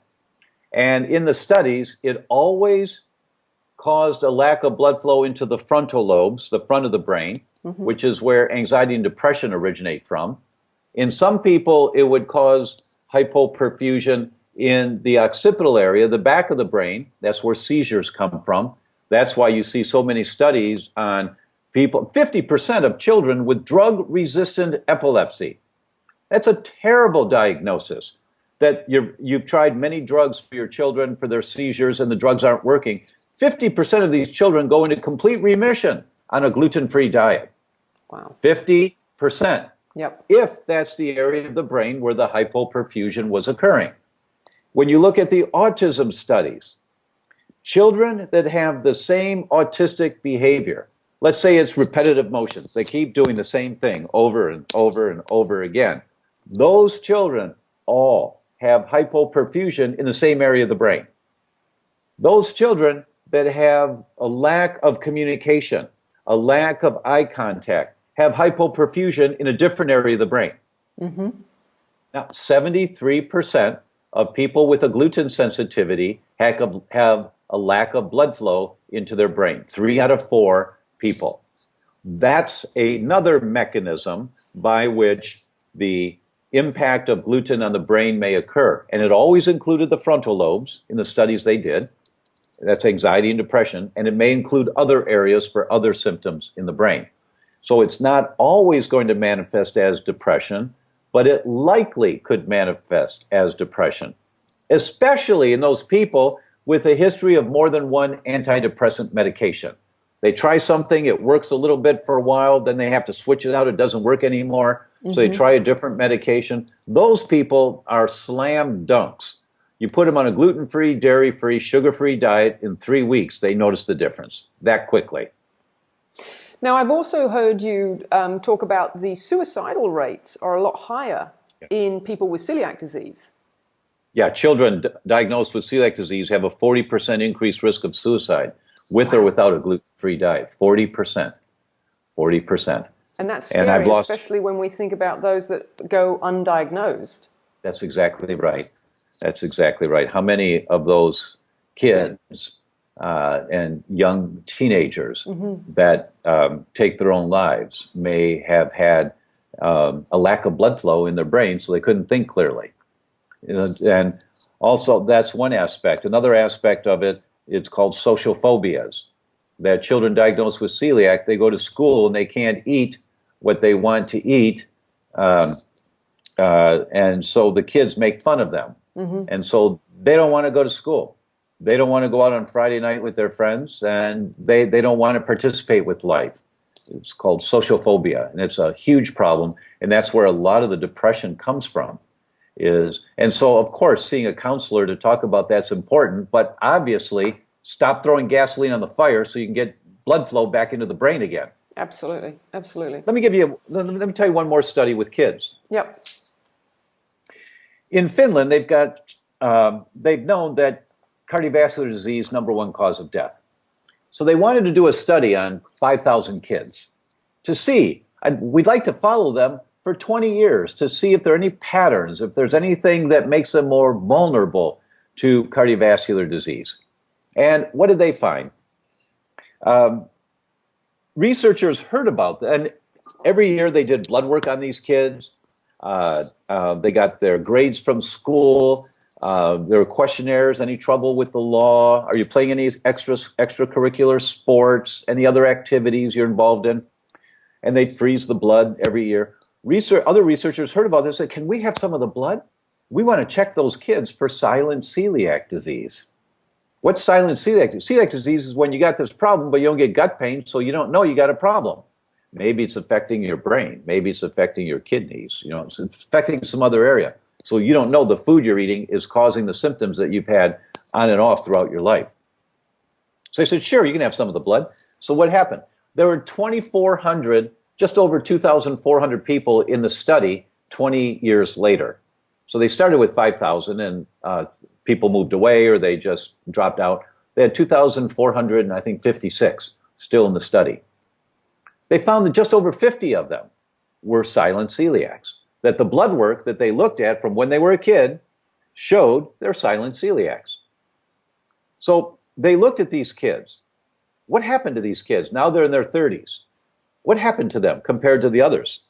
And in the studies, it always caused a lack of blood flow into the frontal lobes, the front of the brain, which is where anxiety and depression originate from. In some people, it would cause hypoperfusion in the occipital area, the back of the brain. That's where seizures come from. That's why you see so many studies on people, 50% of children with drug-resistant epilepsy. That's a terrible diagnosis, that you've tried many drugs for your children for their seizures and the drugs aren't working. 50% of these children go into complete remission on a gluten-free diet. Wow. 50%. Yep. If that's the area of the brain where the hypoperfusion was occurring. When you look at the autism studies, children that have the same autistic behavior, let's say it's repetitive motions, they keep doing the same thing over and over and over again, those children all have hypoperfusion in the same area of the brain. Those children that have a lack of communication, a lack of eye contact, have hypoperfusion in a different area of the brain. Now, 73% of people with a gluten sensitivity have a lack of blood flow into their brain. 3 out of 4 people. That's another mechanism by which the impact of gluten on the brain may occur. And it always included the frontal lobes in the studies they did. That's anxiety and depression. And it may include other areas for other symptoms in the brain. So it's not always going to manifest as depression, but it likely could manifest as depression, especially in those people with a history of more than one antidepressant medication. They try something, it works a little bit for a while, then they have to switch it out, it doesn't work anymore, so they try a different medication. Those people are slam dunks. You put them on a gluten-free, dairy-free, sugar-free diet, in 3 weeks, they notice the difference that quickly. Now, I've also heard you talk about the suicidal rates are a lot higher in people with celiac disease. Yeah, children diagnosed with celiac disease have a 40% increased risk of suicide with or without a gluten-free diet. 40%. 40%. And that's scary, especially when we think about those that go undiagnosed. That's exactly right. That's exactly right. How many of those kids and young teenagers that take their own lives may have had a lack of blood flow in their brain, so they couldn't think clearly. And also, that's one aspect. Another aspect of it, it's called social phobias. That children diagnosed with celiac, they go to school and they can't eat what they want to eat, and so the kids make fun of them. And so they don't want to go to school. They don't want to go out on Friday night with their friends, and they don't want to participate with life. It's called social phobia, and it's a huge problem, and that's where a lot of the depression comes from. And so, of course, seeing a counselor to talk about that's important, but obviously stop throwing gasoline on the fire so you can get blood flow back into the brain again. Absolutely, absolutely. Let me tell you one more study with kids. Yep. In Finland, they've known that cardiovascular disease, #1 cause of death. So they wanted to do a study on 5,000 kids to see, and we'd like to follow them for 20 years to see if there are any patterns, if there's anything that makes them more vulnerable to cardiovascular disease. And what did they find? Researchers heard about that, and every year they did blood work on these kids. They got their grades from school. There were questionnaires. Any trouble with the law? Are you playing any extracurricular sports? Any other activities you're involved in? And they'd freeze the blood every year. Other researchers heard about this and said, can we have some of the blood? We want to check those kids for silent celiac disease. What's silent celiac disease? Celiac disease is when you got this problem, but you don't get gut pain, so you don't know you got a problem. Maybe it's affecting your brain. Maybe it's affecting your kidneys. It's affecting some other area. So you don't know the food you're eating is causing the symptoms that you've had on and off throughout your life. So they said, sure, you can have some of the blood. So what happened? There were 2,400, just over 2,400 people in the study 20 years later. So they started with 5,000 and people moved away or they just dropped out. They had 2,400 and I think 56 still in the study. They found that just over 50 of them were silent celiacs. That the blood work that they looked at from when they were a kid showed they're silent celiacs. So they looked at these kids. What happened to these kids? Now they're in their 30s. What happened to them compared to the others?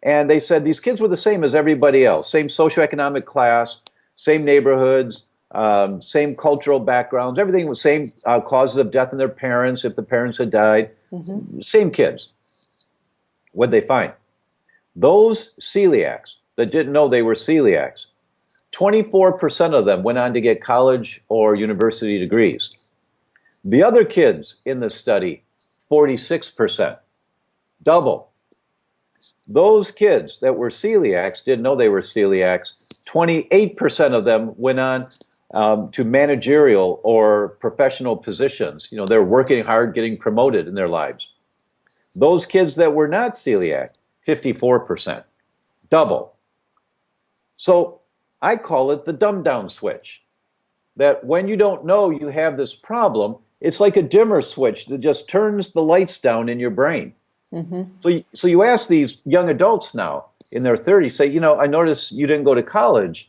And they said these kids were the same as everybody else. Same socioeconomic class, same neighborhoods, same cultural backgrounds. Everything was same causes of death in their parents if the parents had died. Same kids. What'd they find? Those celiacs that didn't know they were celiacs, 24% of them went on to get college or university degrees. The other kids in the study, 46%, double. Those kids that were celiacs, didn't know they were celiacs, 28% of them went on to managerial or professional positions. They're working hard, getting promoted in their lives. Those kids that were not celiac, 54%, double. So I call it the dumb down switch. That when you don't know you have this problem, it's like a dimmer switch that just turns the lights down in your brain. So you ask these young adults now in their 30s, say, I noticed you didn't go to college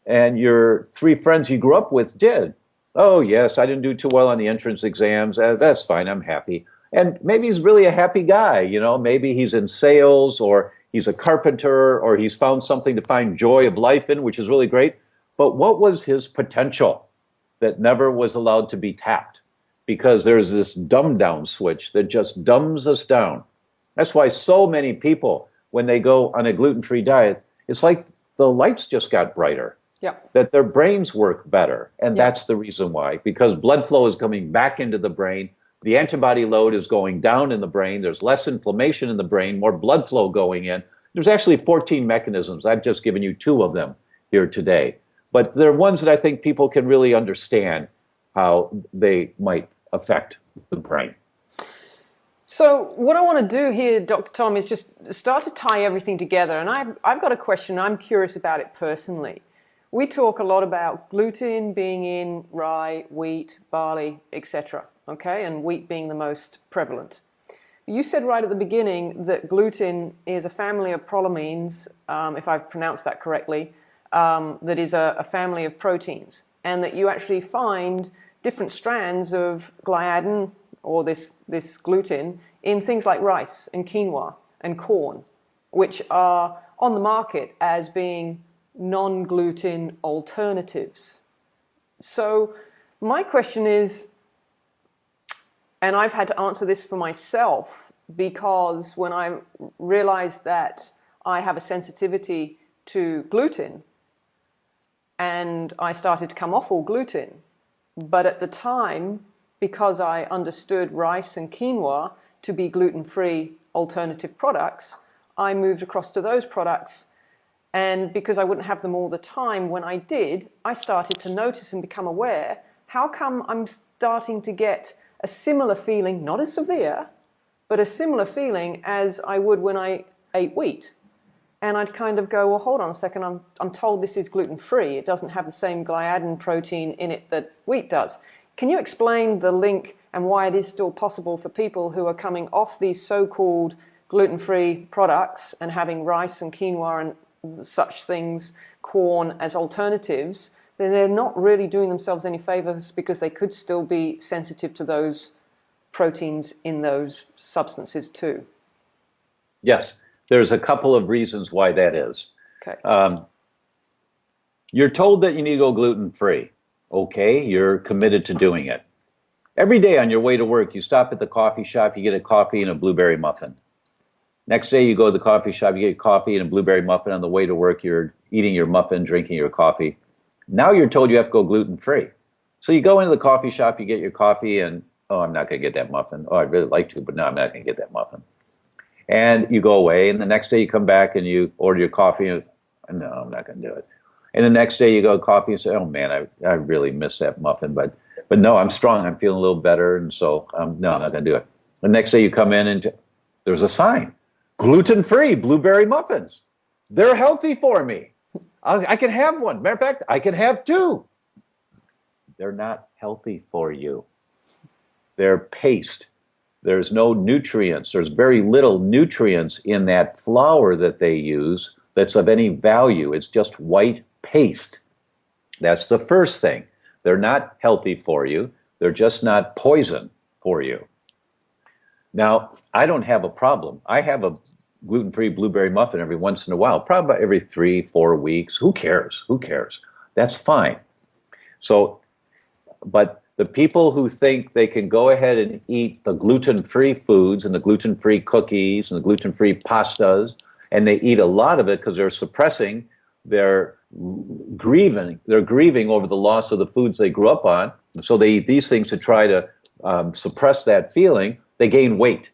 and your 3 friends you grew up with did. Oh, yes, I didn't do too well on the entrance exams. That's fine, I'm happy. And maybe he's really a happy guy, maybe he's in sales or he's a carpenter or he's found something to find joy of life in, which is really great. But what was his potential that never was allowed to be tapped? Because there's this dumb down switch that just dumbs us down. That's why so many people, when they go on a gluten-free diet, it's like the lights just got brighter. That their brains work better. And that's the reason why. Because blood flow is coming back into the brain. The antibody load is going down in the brain. There's less inflammation in the brain, more blood flow going in. There's actually 14 mechanisms. I've just given you 2 of them here today. But they're ones that I think people can really understand how they might affect the brain. So what I want to do here, Dr. Tom, is just start to tie everything together. And I've got a question. I'm curious about it personally. We talk a lot about gluten being in rye, wheat, barley, etc. Okay, and wheat being the most prevalent. You said right at the beginning that gluten is a family of prolamines, if I've pronounced that correctly, that is a family of proteins, and that you actually find different strands of gliadin, or this gluten, in things like rice and quinoa and corn, which are on the market as being non-gluten alternatives. So my question is, and I've had to answer this for myself, because when I realized that I have a sensitivity to gluten and I started to come off all gluten, but at the time, because I understood rice and quinoa to be gluten-free alternative products, I moved across to those products. And because I wouldn't have them all the time, when I did, I started to notice and become aware, how come I'm starting to get a similar feeling, not as severe, but a similar feeling as I would when I ate wheat. And I'd kind of go, well, hold on a second, I'm told this is gluten-free. It doesn't have the same gliadin protein in it that wheat does. Can you explain the link and why it is still possible for people who are coming off these so-called gluten-free products and having rice and quinoa and such things, corn, as alternatives, then they're not really doing themselves any favors, because they could still be sensitive to those proteins in those substances too? Yes, there's a couple of reasons why that is. Okay. You're told that you need to go gluten-free. Okay, you're committed to doing it. Every day on your way to work, you stop at the coffee shop, you get a coffee and a blueberry muffin. Next day, you go to the coffee shop, you get coffee and a blueberry muffin. On the way to work, you're eating your muffin, drinking your coffee. Now you're told you have to go gluten-free. So you go into the coffee shop, you get your coffee, and, oh, I'm not going to get that muffin. Oh, I'd really like to, but no, I'm not going to get that muffin. And you go away, and the next day you come back and you order your coffee, and no, I'm not going to do it. And the next day you go to coffee and say, oh man, I really miss that muffin, but no, I'm strong, I'm feeling a little better, and so no, I'm not going to do it. The next day you come in and there's a sign, gluten-free blueberry muffins. They're healthy for me. I can have one. Matter of fact, I can have two. They're not healthy for you. They're paste. There's no nutrients. There's very little nutrients in that flour that they use that's of any value. It's just white paste. That's the first thing. They're not healthy for you. They're just not poison for you. Now, I don't have a problem. I have a gluten-free blueberry muffin every once in a while, probably about every 3-4 weeks. Who cares? Who cares? That's fine. So, but the people who think they can go ahead and eat the gluten-free foods and the gluten-free cookies and the gluten-free pastas, and they eat a lot of it because they're suppressing their grieving. They're grieving over the loss of the foods they grew up on. So they eat these things to try to suppress that feeling. They gain weight.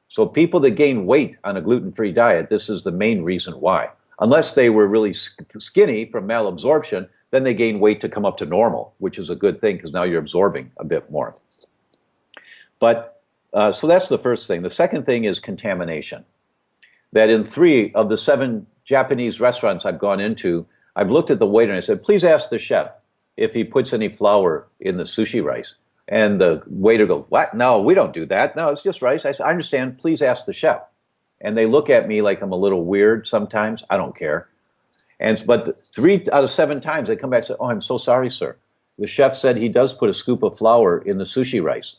So people that gain weight on a gluten-free diet, this is the main reason why. Unless they were really skinny from malabsorption, then they gain weight to come up to normal, which is a good thing because now you're absorbing a bit more. But so that's the first thing. The second thing is contamination. That in 3 of the 7 Japanese restaurants I've gone into, I've looked at the waiter and I said, please ask the chef if he puts any flour in the sushi rice. And the waiter goes, what? No, we don't do that. No, it's just rice. I said, I understand. Please ask the chef. And they look at me like I'm a little weird sometimes. I don't care. But 3 out of 7 times they come back and say, oh, I'm so sorry, sir. The chef said he does put a scoop of flour in the sushi rice.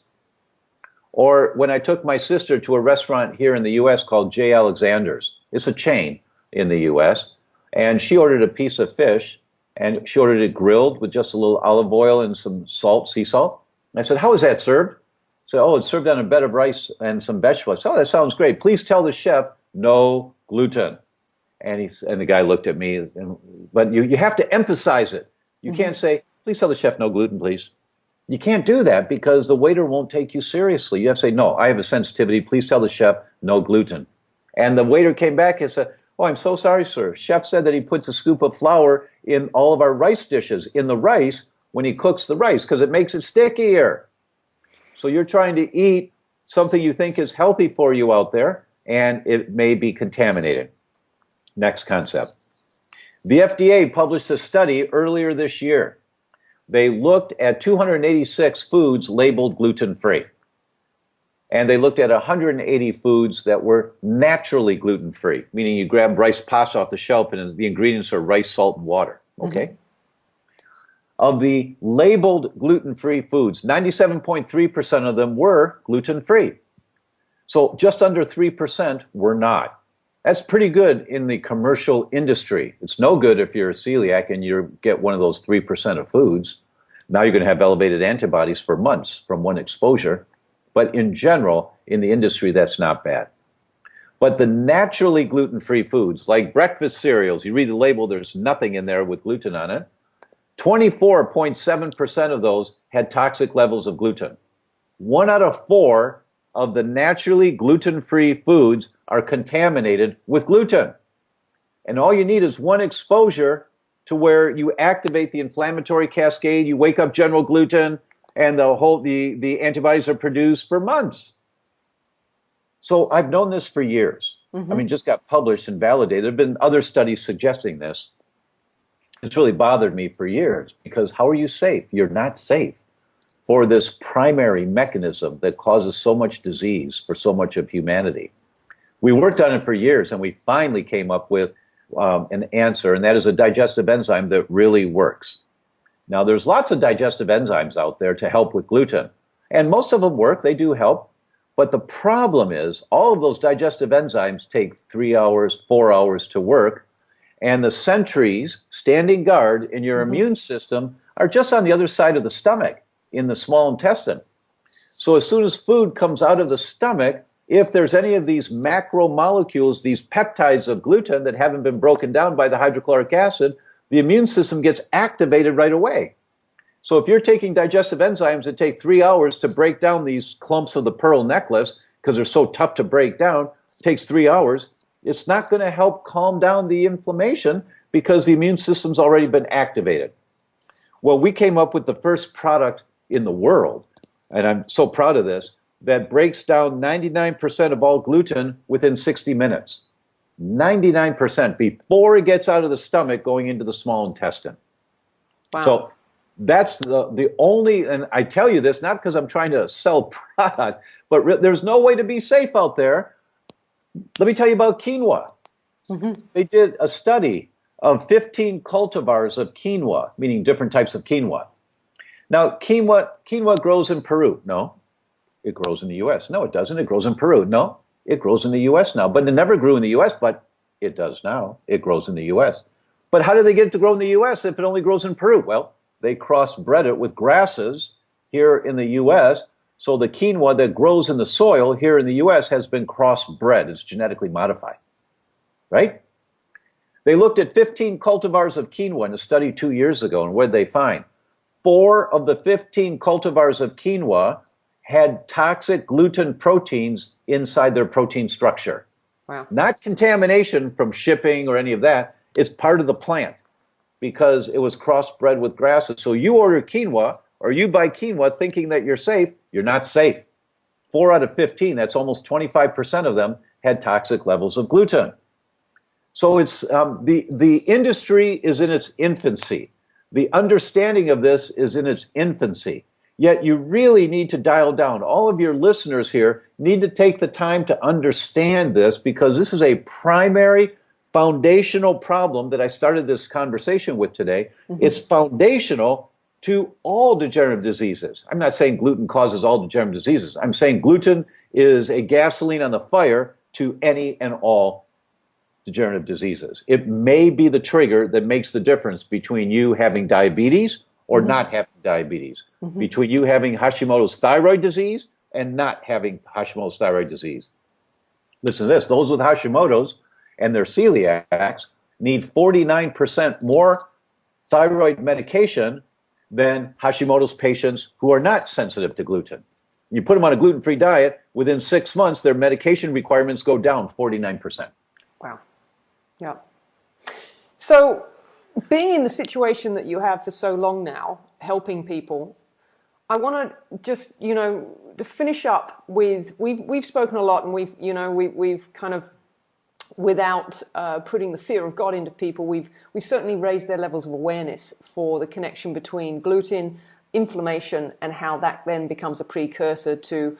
Or when I took my sister to a restaurant here in the U.S. called J. Alexander's. It's a chain in the U.S. And she ordered a piece of fish, and she ordered it grilled with just a little olive oil and some salt, sea salt. I said, how is that served? She said, oh, it's served on a bed of rice and some vegetables. Oh, that sounds great. Please tell the chef, no gluten. And the guy looked at me, but you have to emphasize it. You can't say, please tell the chef no gluten, please. You can't do that because the waiter won't take you seriously. You have to say, no, I have a sensitivity. Please tell the chef no gluten. And the waiter came back and said, oh, I'm so sorry, sir. Chef said that he puts a scoop of flour in all of our rice dishes, in the rice, when he cooks the rice, because it makes it stickier. So you're trying to eat something you think is healthy for you out there, and it may be contaminated. Next concept. The FDA published a study earlier this year. They looked at 286 foods labeled gluten-free. And they looked at 180 foods that were naturally gluten-free, meaning you grab rice pasta off the shelf and the ingredients are rice, salt, and water. Okay? Of the labeled gluten-free foods, 97.3% of them were gluten-free. So just under 3% were not. That's pretty good in the commercial industry. It's no good if you're a celiac and you get one of those 3% of foods. Now you're going to have elevated antibodies for months from one exposure. But in general, in the industry, that's not bad. But the naturally gluten-free foods, like breakfast cereals, you read the label, there's nothing in there with gluten on it. 24.7% of those had toxic levels of gluten. 1 out of 4 of the naturally gluten-free foods are contaminated with gluten. And all you need is one exposure to where you activate the inflammatory cascade, you wake up general gluten, and the antibodies are produced for months. So I've known this for years. I mean, just got published and validated. There have been other studies suggesting this. It's really bothered me for years because how are you safe? You're not safe for this primary mechanism that causes so much disease for so much of humanity. We worked on it for years and we finally came up with an answer, and that is a digestive enzyme that really works. Now, there's lots of digestive enzymes out there to help with gluten, and most of them work. They do help. But the problem is all of those digestive enzymes take 3 hours, 4 hours to work, and the sentries standing guard in your immune system are just on the other side of the stomach in the small intestine. So as soon as food comes out of the stomach, if there's any of these macromolecules, these peptides of gluten that haven't been broken down by the hydrochloric acid, the immune system gets activated right away. So if you're taking digestive enzymes that take 3 hours to break down these clumps of the pearl necklace, because they're so tough to break down, it takes 3 hours, it's not going to help calm down the inflammation because the immune system's already been activated. Well, we came up with the first product in the world, and I'm so proud of this, that breaks down 99% of all gluten within 60 minutes. 99% before it gets out of the stomach going into the small intestine. Wow. So that's the only, and I tell you this not because I'm trying to sell product, but there's no way to be safe out there. Let me tell you about quinoa. They did a study of 15 cultivars of quinoa, meaning different types of quinoa. Now, quinoa grows in Peru. No, it grows in the US. No, it doesn't. It grows in Peru. No, it grows in the US now. But it never grew in the US, but it does now. It grows in the US. But how did they get it to grow in the US if it only grows in Peru? Well, they crossbred it with grasses here in the US. So the quinoa that grows in the soil here in the US has been crossbred. It's genetically modified, right? They looked at 15 cultivars of quinoa in a study 2 years ago, and what did they find? 4 of the 15 cultivars of quinoa had toxic gluten proteins inside their protein structure. Wow. Not contamination from shipping or any of that. It's part of the plant because it was crossbred with grasses. So you order quinoa or you buy quinoa thinking that you're safe, you're not safe. 4 out of 15, that's almost 25% of them, had toxic levels of gluten. So it's the industry is in its infancy. The understanding of this is in its infancy. Yet you really need to dial down. All of your listeners here need to take the time to understand this because this is a primary foundational problem that I started this conversation with today. It's foundational to all degenerative diseases. I'm not saying gluten causes all degenerative diseases. I'm saying gluten is a gasoline on the fire to any and all degenerative diseases. It may be the trigger that makes the difference between you having diabetes or not having diabetes, between you having Hashimoto's thyroid disease and not having Hashimoto's thyroid disease. Listen to this, those with Hashimoto's and their celiacs need 49% more thyroid medication than Hashimoto's patients who are not sensitive to gluten. You put them on a gluten-free diet, within 6 months, their medication requirements go down 49%. Wow. Yeah. So being in the situation that you have for so long now, helping people, I want to just, to finish up with, we've spoken a lot and we've kind of, without putting the fear of God into people, we've certainly raised their levels of awareness for the connection between gluten, inflammation, and how that then becomes a precursor to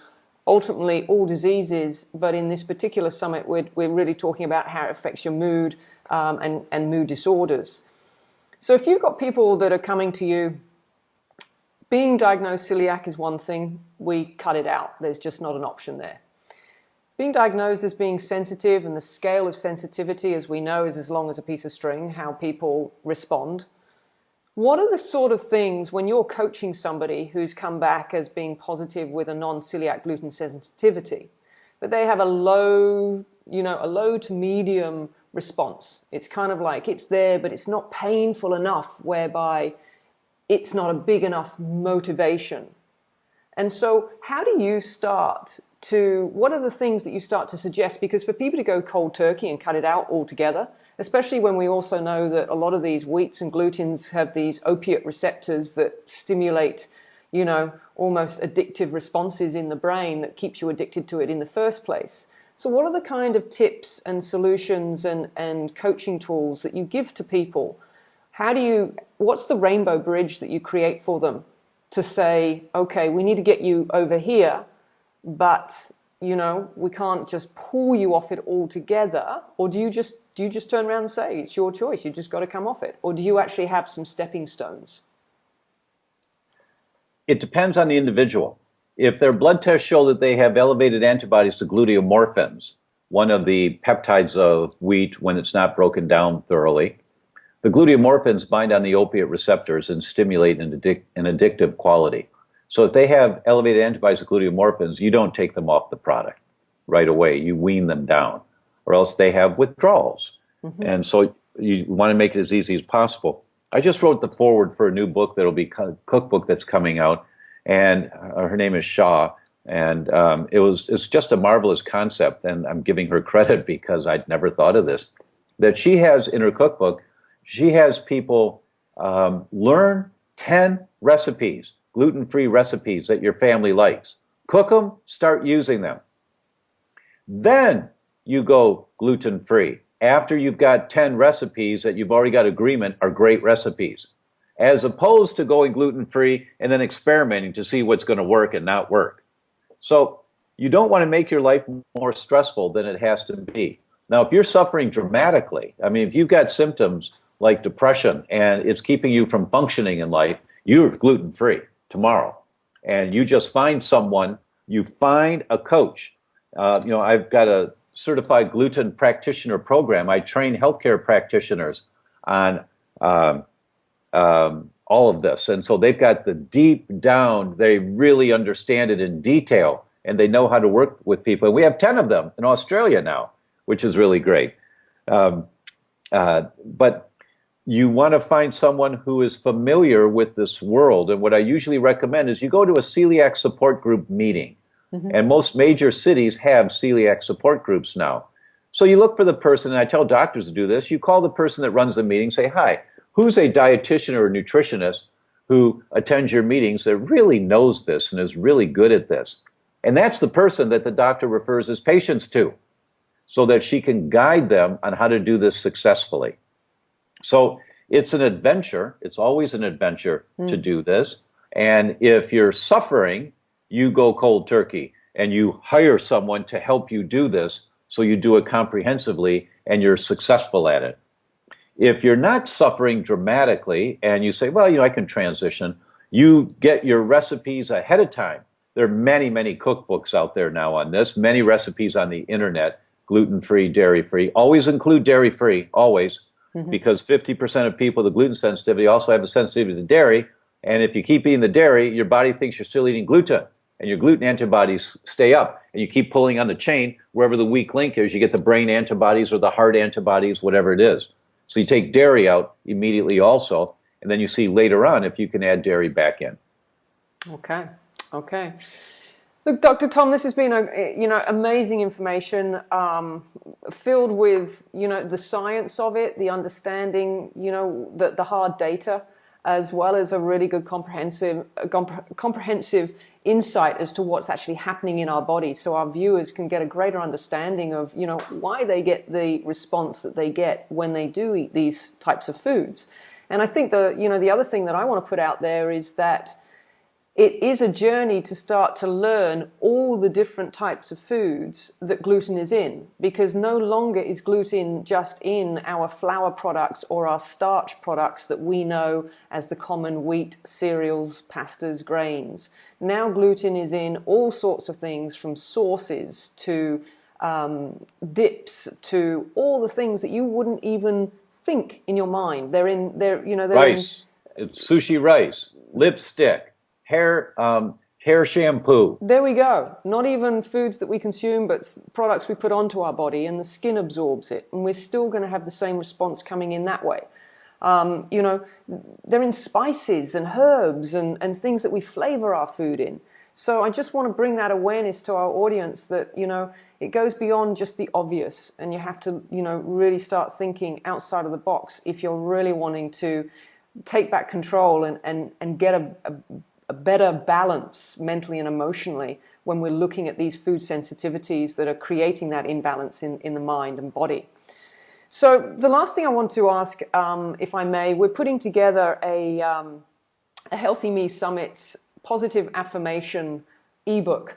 ultimately all diseases. But in this particular summit, we're really talking about how it affects your mood and mood disorders. So if you've got people that are coming to you, being diagnosed celiac is one thing, we cut it out. There's just not an option there. being diagnosed as being sensitive, and the scale of sensitivity, as we know, is as long as a piece of string, how people respond. What are the sort of things, when you're coaching somebody who's come back as being positive with a non-celiac gluten sensitivity, but they have a low to medium response? It's kind of like it's there, but it's not painful enough whereby it's not a big enough motivation. And so how do you what are the things that you start to suggest? Because for people to go cold turkey and cut it out altogether, especially when we also know that a lot of these wheats and glutens have these opiate receptors that stimulate, almost addictive responses in the brain that keeps you addicted to it in the first place. So what are the kind of tips and solutions and coaching tools that you give to people? What's the rainbow bridge that you create for them to say, okay, we need to get you over here, but we can't just pull you off it altogether? Or do you just turn around and say, it's your choice, you just got to come off it? Or do you actually have some stepping stones? It depends on the individual. If their blood tests show that they have elevated antibodies to gluteomorphins, one of the peptides of wheat when it's not broken down thoroughly, the gluteomorphins bind on the opiate receptors and stimulate an addictive quality. So if they have elevated antibodies to gluteomorphins, you don't take them off the product right away. You wean them down, or else they have withdrawals. Mm-hmm. And so you want to make it as easy as possible. I just wrote the foreword for a new book that'll be a cookbook that's coming out, and her name is Shaw. And it's just a marvelous concept, and I'm giving her credit because I'd never thought of this. That she has in her cookbook, she has people learn 10 recipes, gluten-free recipes that your family likes. Cook them, start using them. Then you go gluten-free. After you've got 10 recipes that you've already got agreement are great recipes, as opposed to going gluten-free and then experimenting to see what's going to work and not work. So you don't want to make your life more stressful than it has to be. Now, if you're suffering dramatically, if you've got symptoms like depression and it's keeping you from functioning in life, you're gluten-free tomorrow. And you just find someone, you find a coach. I've got a certified gluten practitioner program. I train healthcare practitioners on all of this. And so they've got the deep down, they really understand it in detail, and they know how to work with people. And we have 10 of them in Australia now, which is really great. But you want to find someone who is familiar with this world. And what I usually recommend is you go to a celiac support group meeting. Mm-hmm. And most major cities have celiac support groups now. So you look for the person, and I tell doctors to do this, you call the person that runs the meeting, say, hi, who's a dietitian or a nutritionist who attends your meetings that really knows this and is really good at this? And that's the person that the doctor refers his patients to, so that she can guide them on how to do this successfully. So it's an adventure. It's always an adventure to do this. And if you're suffering, you go cold turkey and you hire someone to help you do this, so you do it comprehensively and you're successful at it. If you're not suffering dramatically and you say, well, I can transition, you get your recipes ahead of time. There are many, many cookbooks out there now on this, many recipes on the internet, gluten-free, dairy-free. Always include dairy-free, always, because 50% of people with gluten sensitivity also have a sensitivity to dairy. And if you keep eating the dairy, your body thinks you're still eating gluten, and your gluten antibodies stay up, and you keep pulling on the chain. Wherever the weak link is, you get the brain antibodies or the heart antibodies, whatever it is. So you take dairy out immediately also, and then you see later on if you can add dairy back in. Okay. Look, Dr. Tom, this has been amazing information, filled with the science of it, the understanding, the hard data, as well as a really good comprehensive insight as to what's actually happening in our bodies, so our viewers can get a greater understanding of why they get the response that they get when they do eat these types of foods. And I think the other thing that I want to put out there is that it is a journey to start to learn all the different types of foods that gluten is in, because no longer is gluten just in our flour products or our starch products that we know as the common wheat, cereals, pastas, grains. Now gluten is in all sorts of things, from sauces to dips to all the things that you wouldn't even think in your mind. They're in, Rice, it's sushi rice, lipstick, hair shampoo. There we go. Not even foods that we consume, but products we put onto our body, and the skin absorbs it, and we're still going to have the same response coming in that way. They're in spices and herbs and things that we flavor our food in. So I just want to bring that awareness to our audience that, it goes beyond just the obvious, and you have to, really start thinking outside of the box if you're really wanting to take back control and get a better balance mentally and emotionally when we're looking at these food sensitivities that are creating that imbalance in the mind and body. So the last thing I want to ask, if I may, we're putting together a Healthy Me Summit's positive affirmation ebook,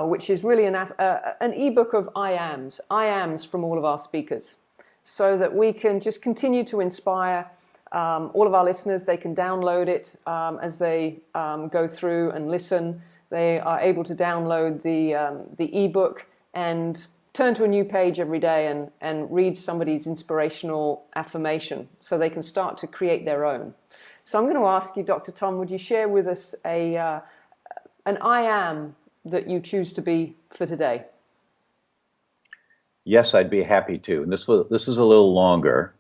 which is really an ebook of I ams from all of our speakers, so that we can just continue to inspire all of our listeners. They can download it as they go through and listen. They are able to download the ebook and turn to a new page every day and read somebody's inspirational affirmation so they can start to create their own. So I'm going to ask you, Dr. Tom, would you share with us an I am that you choose to be for today? Yes, I'd be happy to. And this is a little longer.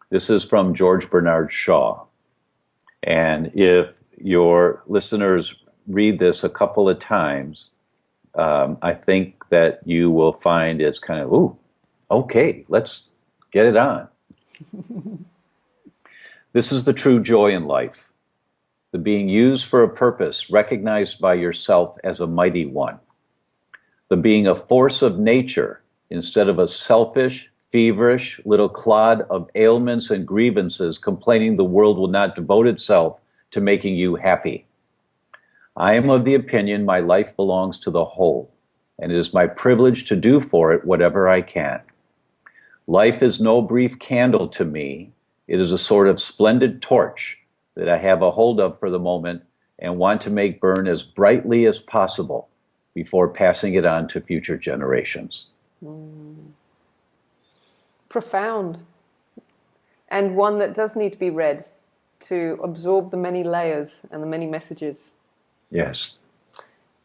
This is from George Bernard Shaw. And if your listeners read this a couple of times, I think that you will find it's kind of, ooh, okay, let's get it on. This is the true joy in life, the being used for a purpose, recognized by yourself as a mighty one, the being a force of nature instead of a selfish, feverish little clod of ailments and grievances complaining the world will not devote itself to making you happy. I am of the opinion my life belongs to the whole, and it is my privilege to do for it whatever I can. Life is no brief candle to me. It is a sort of splendid torch that I have a hold of for the moment and want to make burn as brightly as possible before passing it on to future generations. Profound. And one that does need to be read to absorb the many layers and the many messages. Yes.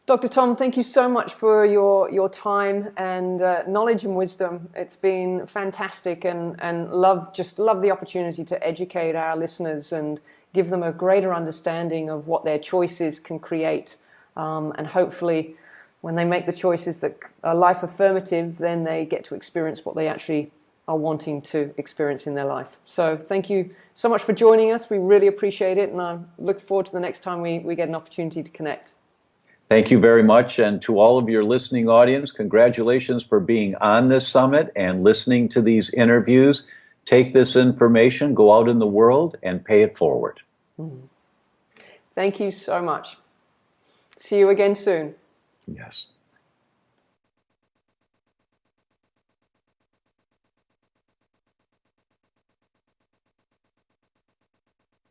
Dr. Tom, thank you so much for your time and knowledge and wisdom. It's been fantastic, and love the opportunity to educate our listeners and give them a greater understanding of what their choices can create. And hopefully, when they make the choices that are life affirmative, then they get to experience what they actually are wanting to experience in their life. So thank you so much for joining us. We really appreciate it, and I look forward to the next time we get an opportunity to connect. Thank you very much. And to all of your listening audience, congratulations for being on this summit and listening to these interviews. Take this information, go out in the world, and pay it forward. Thank you so much. See you again soon. Yes.